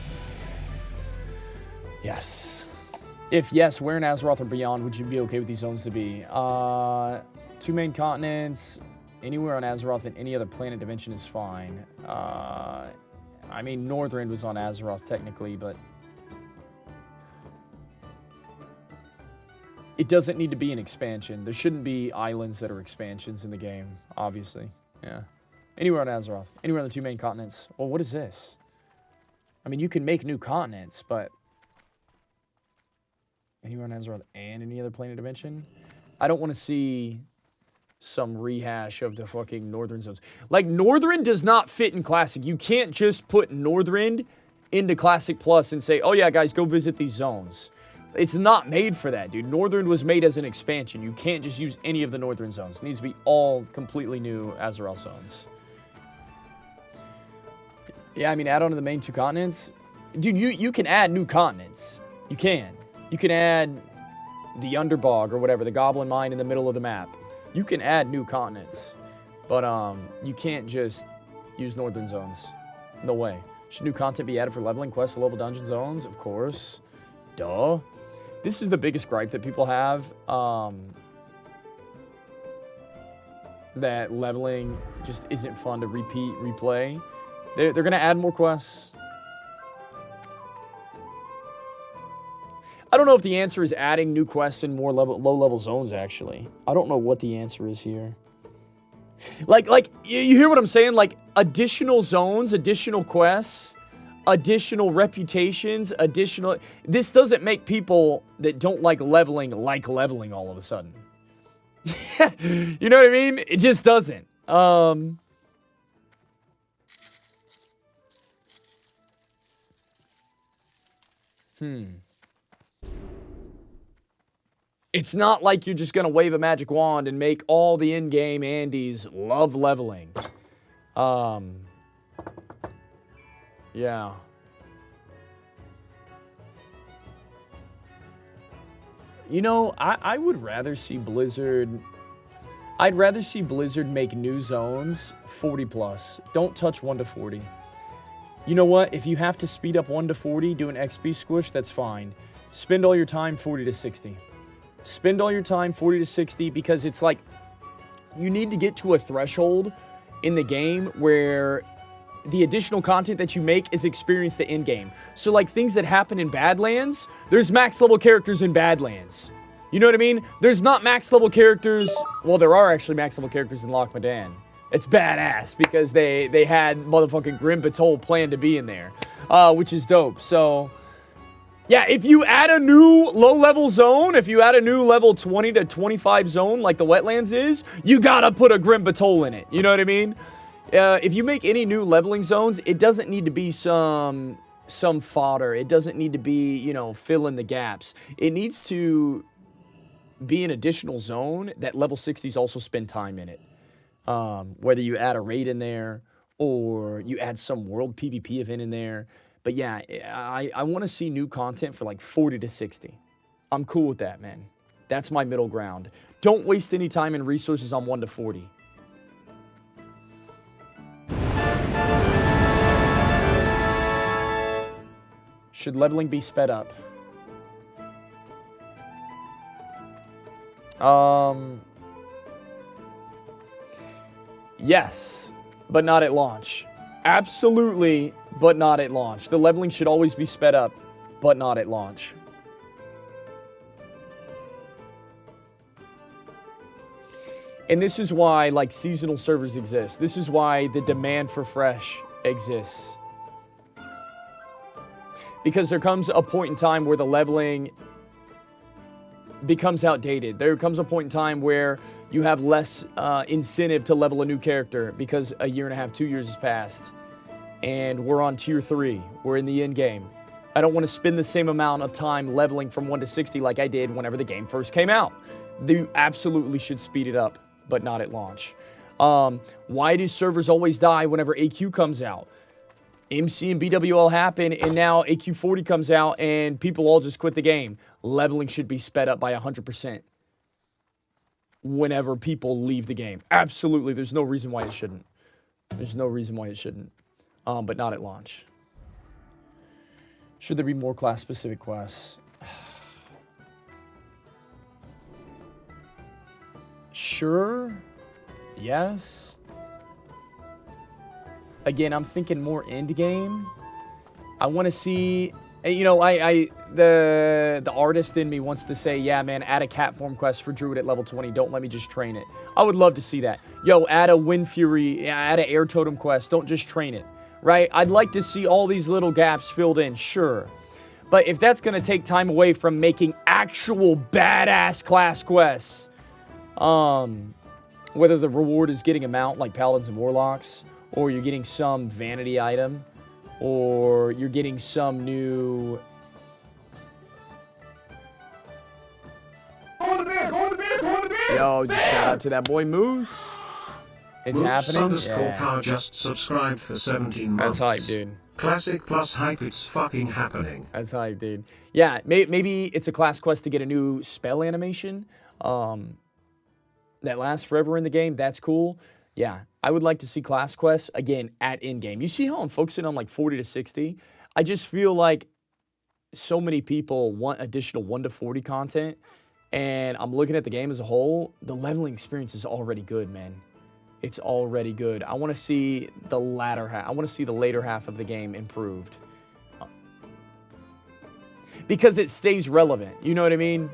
Yes. If yes, where in Azeroth or beyond would you be okay with these zones to be? 2 main continents, anywhere on Azeroth and any other planet dimension is fine. I mean, Northrend was on Azeroth technically, but it doesn't need to be an expansion. There shouldn't be islands that are expansions in the game, obviously. Yeah. Anywhere on Azeroth, anywhere on the 2 main continents. Well, what is this? I mean, you can make new continents, but anywhere on Azeroth and any other planet dimension? I don't want to see some rehash of the fucking Northern zones. Like, Northern does not fit in Classic. You can't just put Northern into Classic Plus and say, oh yeah, guys, go visit these zones. It's not made for that, dude. Northern was made as an expansion. You can't just use any of the Northern zones. It needs to be all completely new Azeroth zones. Yeah, I mean, add on to the main 2 continents. Dude, you can add new continents. You can. You can add the Underbog or whatever, the Goblin Mine in the middle of the map. You can add new continents, but you can't just use Northern zones. No way. Should new content be added for leveling quests to level dungeon zones? Of course. Duh. This is the biggest gripe that people have, that leveling just isn't fun to replay. They're going to add more quests. I don't know if the answer is adding new quests in more low-level zones, actually. I don't know what the answer is here. Like, you hear what I'm saying? Like, additional zones, additional quests, additional reputations, additional... This doesn't make people that don't like leveling all of a sudden. You know what I mean? It just doesn't. It's not like you're just going to wave a magic wand and make all the in-game Andes love leveling. Yeah. You know, I would rather see Blizzard... I'd rather see Blizzard make new zones 40 plus. Don't touch 1 to 40. You know what? If you have to speed up 1 to 40, do an XP squish, that's fine. Spend all your time 40 to 60. Spend all your time 40 to 60 because it's like you need to get to a threshold in the game where the additional content that you make is experienced in game. So like things that happen in Badlands, there's max level characters in Badlands. You know what I mean? There's not max level characters. Well, there are actually max level characters in Loch Madan. It's badass because they had motherfucking Grim Batol planned to be in there, which is dope. So yeah, if you add a new low-level zone, if you add a new level 20 to 25 zone like the Wetlands is, you gotta put a Grim Batol in it. You know what I mean? If you make any new leveling zones, it doesn't need to be some fodder. It doesn't need to be, you know, fill in the gaps. It needs to be an additional zone that level 60s also spend time in it. Whether you add a raid in there or you add some world PvP event in there. But yeah, I want to see new content for like 40 to 60. I'm cool with that, man. That's my middle ground. Don't waste any time and resources on 1 to 40. Should leveling be sped up? Yes, but not at launch. Absolutely, but not at launch. The leveling should always be sped up, but not at launch. And this is why, like, seasonal servers exist. This is why the demand for fresh exists. Because there comes a point in time where the leveling becomes outdated. There comes a point in time where You have less incentive to level a new character because a year and a half, 2 years has passed. And we're on tier 3. We're in the end game. I don't want to spend the same amount of time leveling from 1 to 60 like I did whenever the game first came out. You absolutely should speed it up, but not at launch. Why do servers always die whenever AQ comes out? MC and BWL happen, and now AQ40 comes out, and people all just quit the game. Leveling should be sped up by 100% whenever people leave the game. Absolutely, there's no reason why it shouldn't. There's no reason why it shouldn't, but not at launch. Should there be more class-specific quests? Sure. Yes. Again, I'm thinking more end game. I want to see, you know, the artist in me wants to say, yeah, man, add a cat form quest for Druid at level 20. Don't let me just train it. I would love to see that. Yo, add a Wind Fury, add an Air Totem quest. Don't just train it, right? I'd like to see all these little gaps filled in, sure. But if that's going to take time away from making actual badass class quests, whether the reward is getting a mount like Paladins and Warlocks, or you're getting some vanity item, or you're getting some new... Yo, just shout out to that boy Moose. It's happening. _car just subscribed for 17 months. That's hype, dude. Classic plus hype, it's fucking happening. That's hype, dude. Yeah, maybe it's a class quest to get a new spell animation that lasts forever in the game. That's cool. Yeah, I would like to see class quests, again, at in-game. You see how I'm focusing on like 40 to 60? I just feel like so many people want additional 1 to 40 content, and I'm looking at the game as a whole. The leveling experience is already good, man. It's already good. I want to see the latter half. I want to see the later half of the game improved. Because it stays relevant. You know what I mean?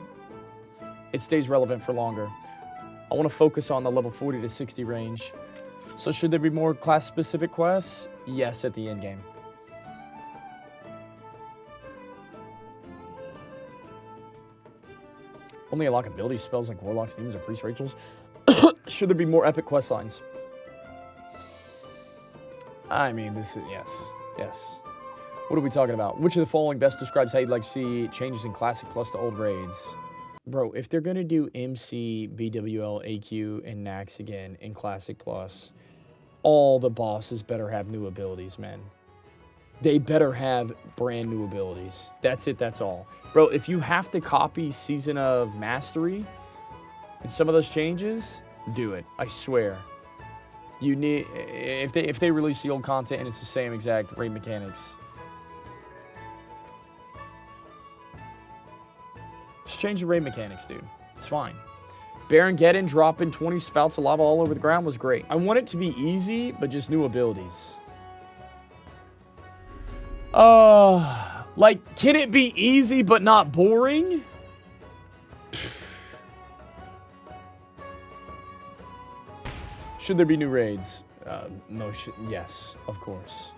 It stays relevant for longer. I want to focus on the level 40 to 60 range. So should there be more class-specific quests? Yes, at the end game. Only unlock ability spells like Warlocks, Demons, or Priest Rachels. Should there be more epic quest lines? I mean, this is, yes. What are we talking about? Which of the following best describes how you'd like to see changes in Classic Plus to old raids? Bro, if they're going to do MC, BWL, AQ, and Nax again in Classic Plus, all the bosses better have new abilities, man. They better have brand new abilities. That's it, that's all. Bro, if you have to copy Season of Mastery and some of those changes, do it. I swear. You need, if they release the old content and it's the same exact raid mechanics, just change the raid mechanics, dude. It's fine. Baron Geddon dropping 20 spouts of lava all over the ground was great. I want it to be easy, but just new abilities. Like, can it be easy but not boring? Should there be new raids? No, yes, of course.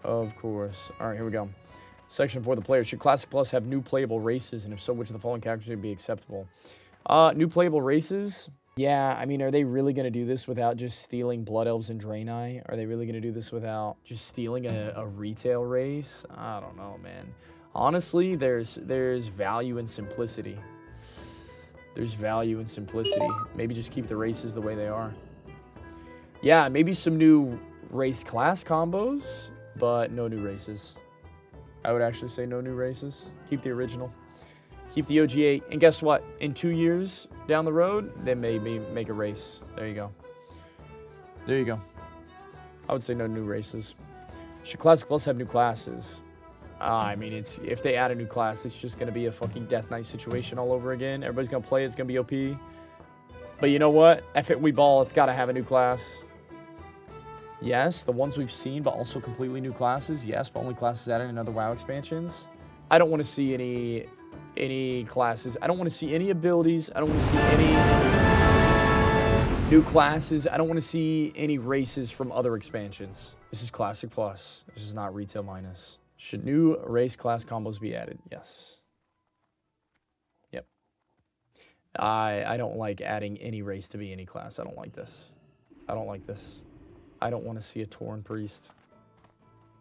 Of course. All right, here we go. Section 4, the players. Should Classic Plus have new playable races? And if so, which of the following characters would be acceptable? New playable races? Yeah, I mean, are they really going to do this without just stealing Blood Elves and Draenei? Are they really going to do this without just stealing a retail race? I don't know, man. Honestly, there's value in simplicity. There's value in simplicity. Maybe just keep the races the way they are. Yeah, maybe some new race class combos, but no new races. I would actually say no new races. Keep the original. Keep the OG8. And guess what? In 2 years down the road, they may make a race. There you go. There you go. I would say no new races. Should Classic Plus have new classes? I mean, if they add a new class, it's just going to be a fucking Death Knight situation all over again. Everybody's going to play it. It's going to be OP. But you know what? F it, we ball. It's got to have a new class. Yes, the ones we've seen, but also completely new classes. Yes, but only classes added in other WoW expansions. I don't want to see any classes. I don't want to see any abilities. I don't want to see any new classes. I don't want to see any races from other expansions. This is Classic Plus. This is not Retail Minus. Should new race class combos be added? Yes. Yep. I don't like adding any race to be any class. I don't like this. I don't like this. I don't want to see a Tauren Priest.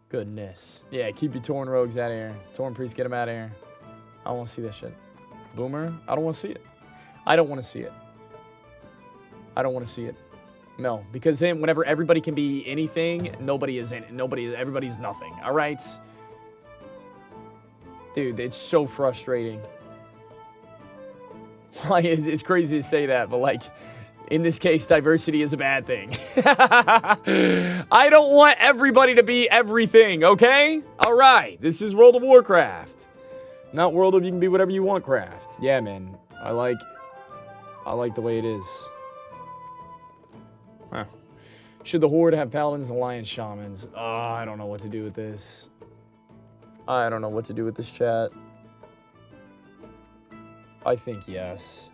Goodness. Yeah, keep your Tauren Rogues out of here. Tauren Priest, get them out of here. I don't want to see this shit. Boomer, I don't want to see it. I don't want to see it. I don't want to see it. No, because then whenever everybody can be anything, nobody is in it. Everybody's nothing. All right? Dude, it's so frustrating. Like, it's crazy to say that, but like, in this case, diversity is a bad thing. I don't want everybody to be everything, okay? All right, this is World of Warcraft. Not World of you can be whatever you want craft. Yeah, man, I like the way it is. Huh. Should the Horde have Paladins and Alliance Shamans? I don't know what to do with this. I don't know what to do with this chat. I think yes.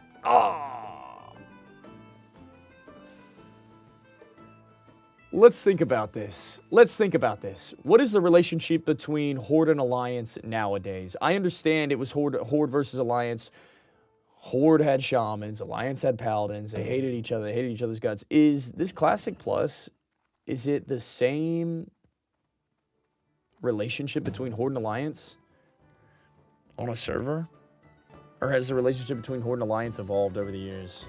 Let's think about this. Let's think about this. What is the relationship between Horde and Alliance nowadays? I understand it was Horde versus Alliance. Horde had Shamans. Alliance had Paladins. They hated each other. They hated each other's guts. Is this Classic Plus, is it the same relationship between Horde and Alliance on a server? Or has the relationship between Horde and Alliance evolved over the years?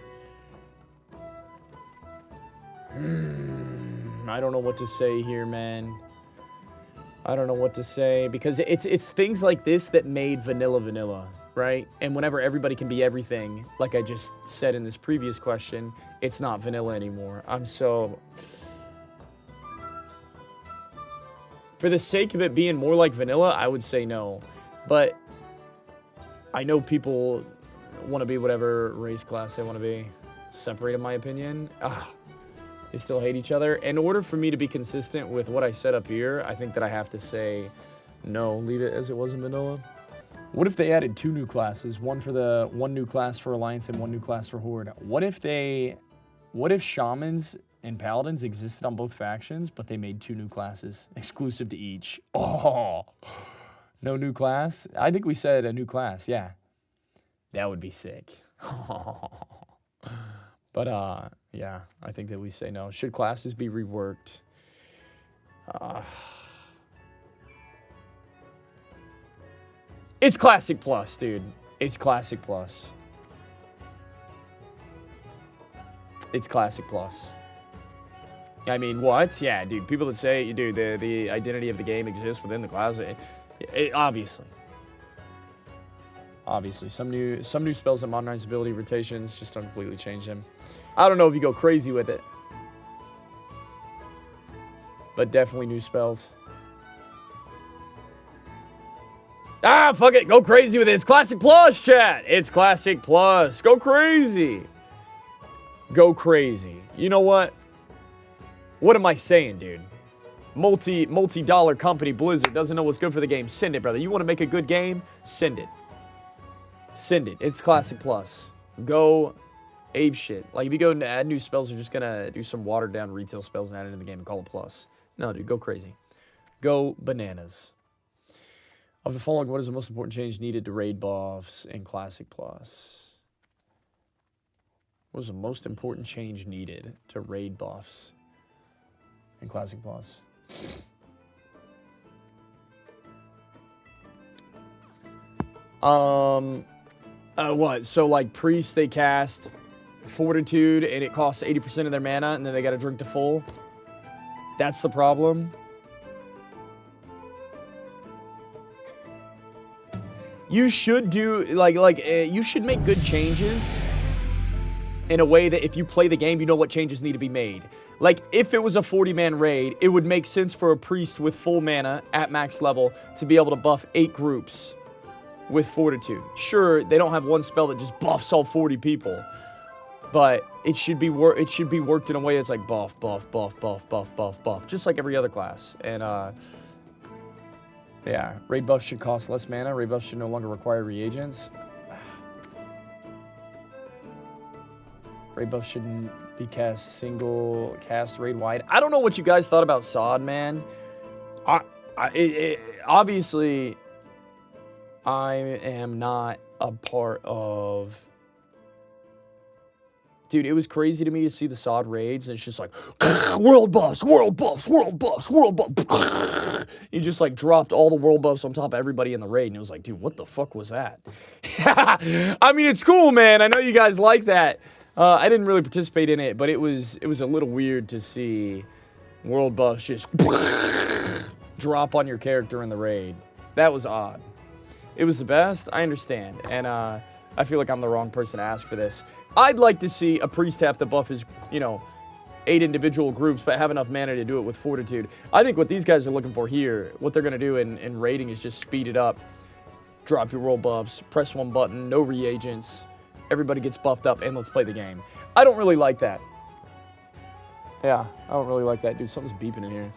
I don't know what to say here, man. I don't know what to say. Because it's things like this that made vanilla, right? And whenever everybody can be everything, like I just said in this previous question, it's not vanilla anymore. For the sake of it being more like vanilla, I would say no. But I know people want to be whatever race class they want to be. Separate, in my opinion. They still hate each other. In order for me to be consistent with what I said up here, I think that I have to say no, leave it as it was in vanilla. What if they added 2 new classes, one new class for Alliance and 1 new class for Horde? What if Shamans and Paladins existed on both factions, but they made 2 new classes exclusive to each? Oh, no new class? I think we said a new class, yeah. That would be sick. But, yeah, I think that we say no. Should classes be reworked? It's Classic Plus, dude. It's Classic Plus. It's Classic Plus. I mean, what? Yeah, dude, people that say, dude, the identity of the game exists within the class, obviously. Obviously, some new spells that modernize ability rotations just don't completely change them. I don't know if you go crazy with it, but definitely new spells. Fuck it, go crazy with it. It's Classic Plus, chat. It's Classic Plus. Go crazy. Go crazy. You know what? What am I saying, dude? Multi-dollar company Blizzard doesn't know what's good for the game. Send it, brother. You want to make a good game? Send it. Send it. It's Classic Plus. Go ape shit. Like, if you go and add new spells, they're just gonna do some watered down retail spells and add it in the game and call it Plus. No, dude, go crazy. Go bananas. Of the following, what is the most important change needed to raid buffs in Classic Plus? What is the most important change needed to raid buffs in Classic Plus? What? So, like, priests, they cast Fortitude, and it costs 80% of their mana, and then they gotta drink to full? That's the problem? You should do, you should make good changes in a way that if you play the game, you know what changes need to be made. Like, if it was a 40-man raid, it would make sense for a priest with full mana at max level to be able to buff 8 groups with Fortitude. Sure, they don't have one spell that just buffs all 40 people, but it should be worked in a way that's like buff, just like every other class. And yeah, raid buffs should cost less mana. Raid buffs should no longer require reagents. Raid buffs shouldn't be cast single cast raid wide. I don't know what you guys thought about Sod, man. Obviously, I am not a part of Dude, it was crazy to me to see the sod raids, and it's just like, world buffs, world buffs, world buffs, world buffs. You just like dropped all the world buffs on top of everybody in the raid, and it was like, dude, what the fuck was that? I mean, it's cool, man. I know you guys like that. I didn't really participate in it, but it was a little weird to see world buffs just drop on your character in the raid. That was odd. It was the best, I understand, and I feel like I'm the wrong person to ask for this. I'd like to see a priest have to buff his, 8 individual groups, but have enough mana to do it with fortitude. I think what these guys are looking for here, what they're going to do in raiding is just speed it up. Drop your roll buffs, press one button, no reagents. Everybody gets buffed up, and let's play the game. I don't really like that. Yeah, I don't really like that. Dude, something's beeping in here.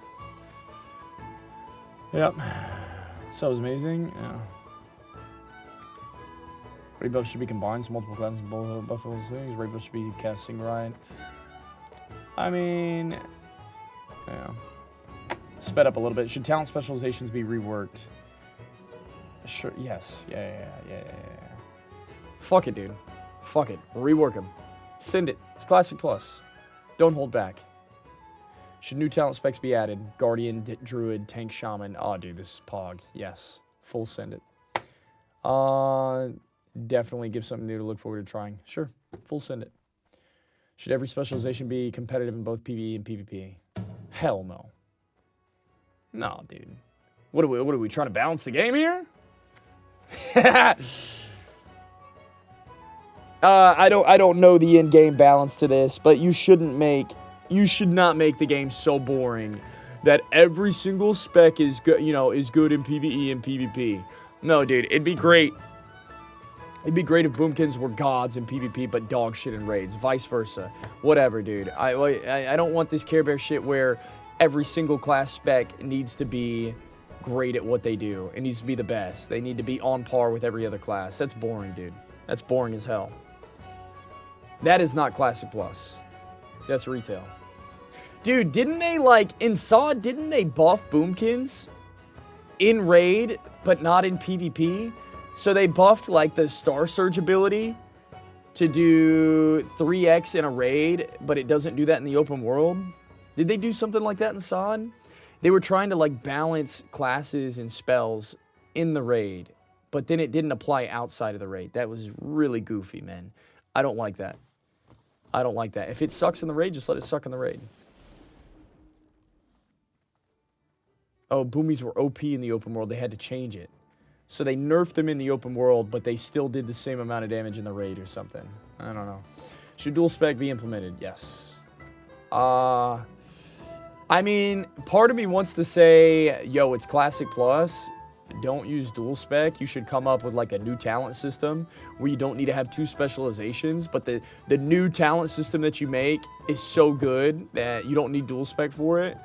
Yep. So it was amazing. Yeah. Raid buffs should be combined, so multiple classes and both buff those things. Raid buffs should be casting right. I mean, yeah. Sped up a little bit. Should talent specializations be reworked? Sure, yes. Yeah. Fuck it, dude. Fuck it. Rework them. Send it. It's Classic Plus. Don't hold back. Should new talent specs be added? Guardian, Druid, Tank, Shaman. Oh, dude, this is Pog. Yes. Full send it. Definitely give something new to look forward to trying. Sure. Full send it. Should every specialization be competitive in both PvE and PvP? Hell no. No, dude. What are we trying to balance the game here? I don't know the in-game balance to this, but you should not make the game so boring that every single spec is good, is good in PvE and PvP. No, dude, it'd be great. It'd be great if Boomkins were gods in PvP, but dog shit in raids. Vice versa. Whatever, dude. I don't want this Care Bear shit where every single class spec needs to be great at what they do. It needs to be the best. They need to be on par with every other class. That's boring, dude. That's boring as hell. That is not Classic Plus. That's retail. Dude, didn't they, in SOD, didn't they buff Boomkins in raid, but not in PvP? So they buffed, the Star Surge ability to do 3x in a raid, but it doesn't do that in the open world? Did they do something like that in SOD? They were trying to, balance classes and spells in the raid, but then it didn't apply outside of the raid. That was really goofy, man. I don't like that. I don't like that. If it sucks in the raid, just let it suck in the raid. Oh, Boomies were OP in the open world. They had to change it. So they nerfed them in the open world, but they still did the same amount of damage in the raid or something. I don't know. Should dual spec be implemented? Yes. I mean, part of me wants to say, yo, it's Classic Plus. Don't use dual spec. You should come up with a new talent system where you don't need to have 2 specializations, but the new talent system that you make is so good that you don't need dual spec for it.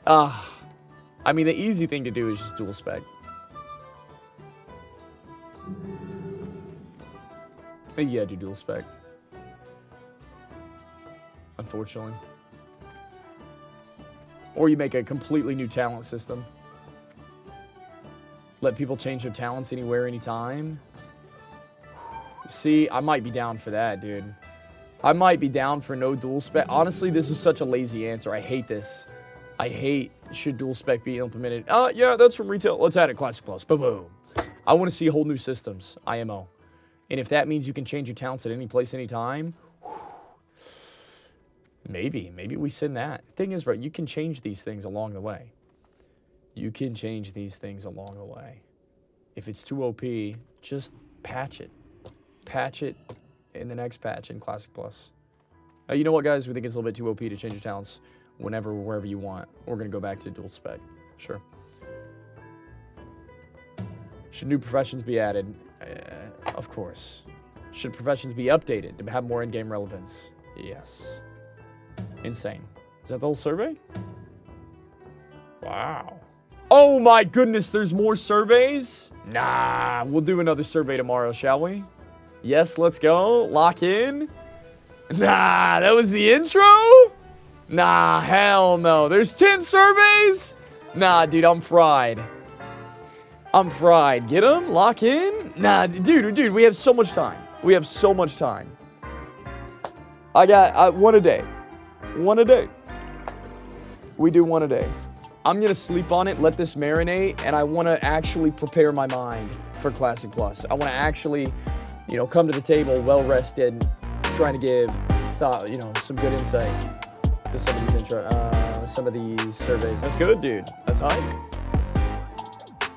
I mean, the easy thing to do is just dual spec. Yeah, do dual spec. Unfortunately. Or you make a completely new talent system. Let people change their talents anywhere, anytime. See, I might be down for that, dude. I might be down for no dual spec. Honestly, this is such a lazy answer. I hate this. I hate should dual spec be implemented. Yeah, that's from retail. Let's add it Classic Plus. Boom. I want to see whole new systems. IMO. And if that means you can change your talents at any place, anytime, maybe we send that. Thing is, bro, you can change these things along the way. You can change these things along the way. If it's too OP, just patch it. Patch it in the next patch in Classic Plus. You know what, guys? We think it's a little bit too OP to change your talents whenever, wherever you want. We're going to go back to dual spec. Sure. Should new professions be added? Of course. Should professions be updated to have more in-game relevance? Yes. Insane. Is that the whole survey? Wow. Oh my goodness, there's more surveys? Nah, we'll do another survey tomorrow, shall we? Yes, let's go. Lock in. Nah, that was the intro? Nah, hell no. There's 10 surveys? Nah, dude, I'm fried. I'm fried. Get them? Lock in? Nah, dude, we have so much time. We have so much time. I got one a day. One a day. We do one a day. I'm gonna sleep on it, let this marinate, and I wanna actually prepare my mind for Classic Plus. I wanna actually, you know, come to the table well-rested, trying to give thought, you know, some good insight to some of these surveys. That's good, dude. That's hype.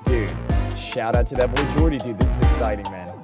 Dude, shout out to that boy Jordy, dude. This is exciting, man.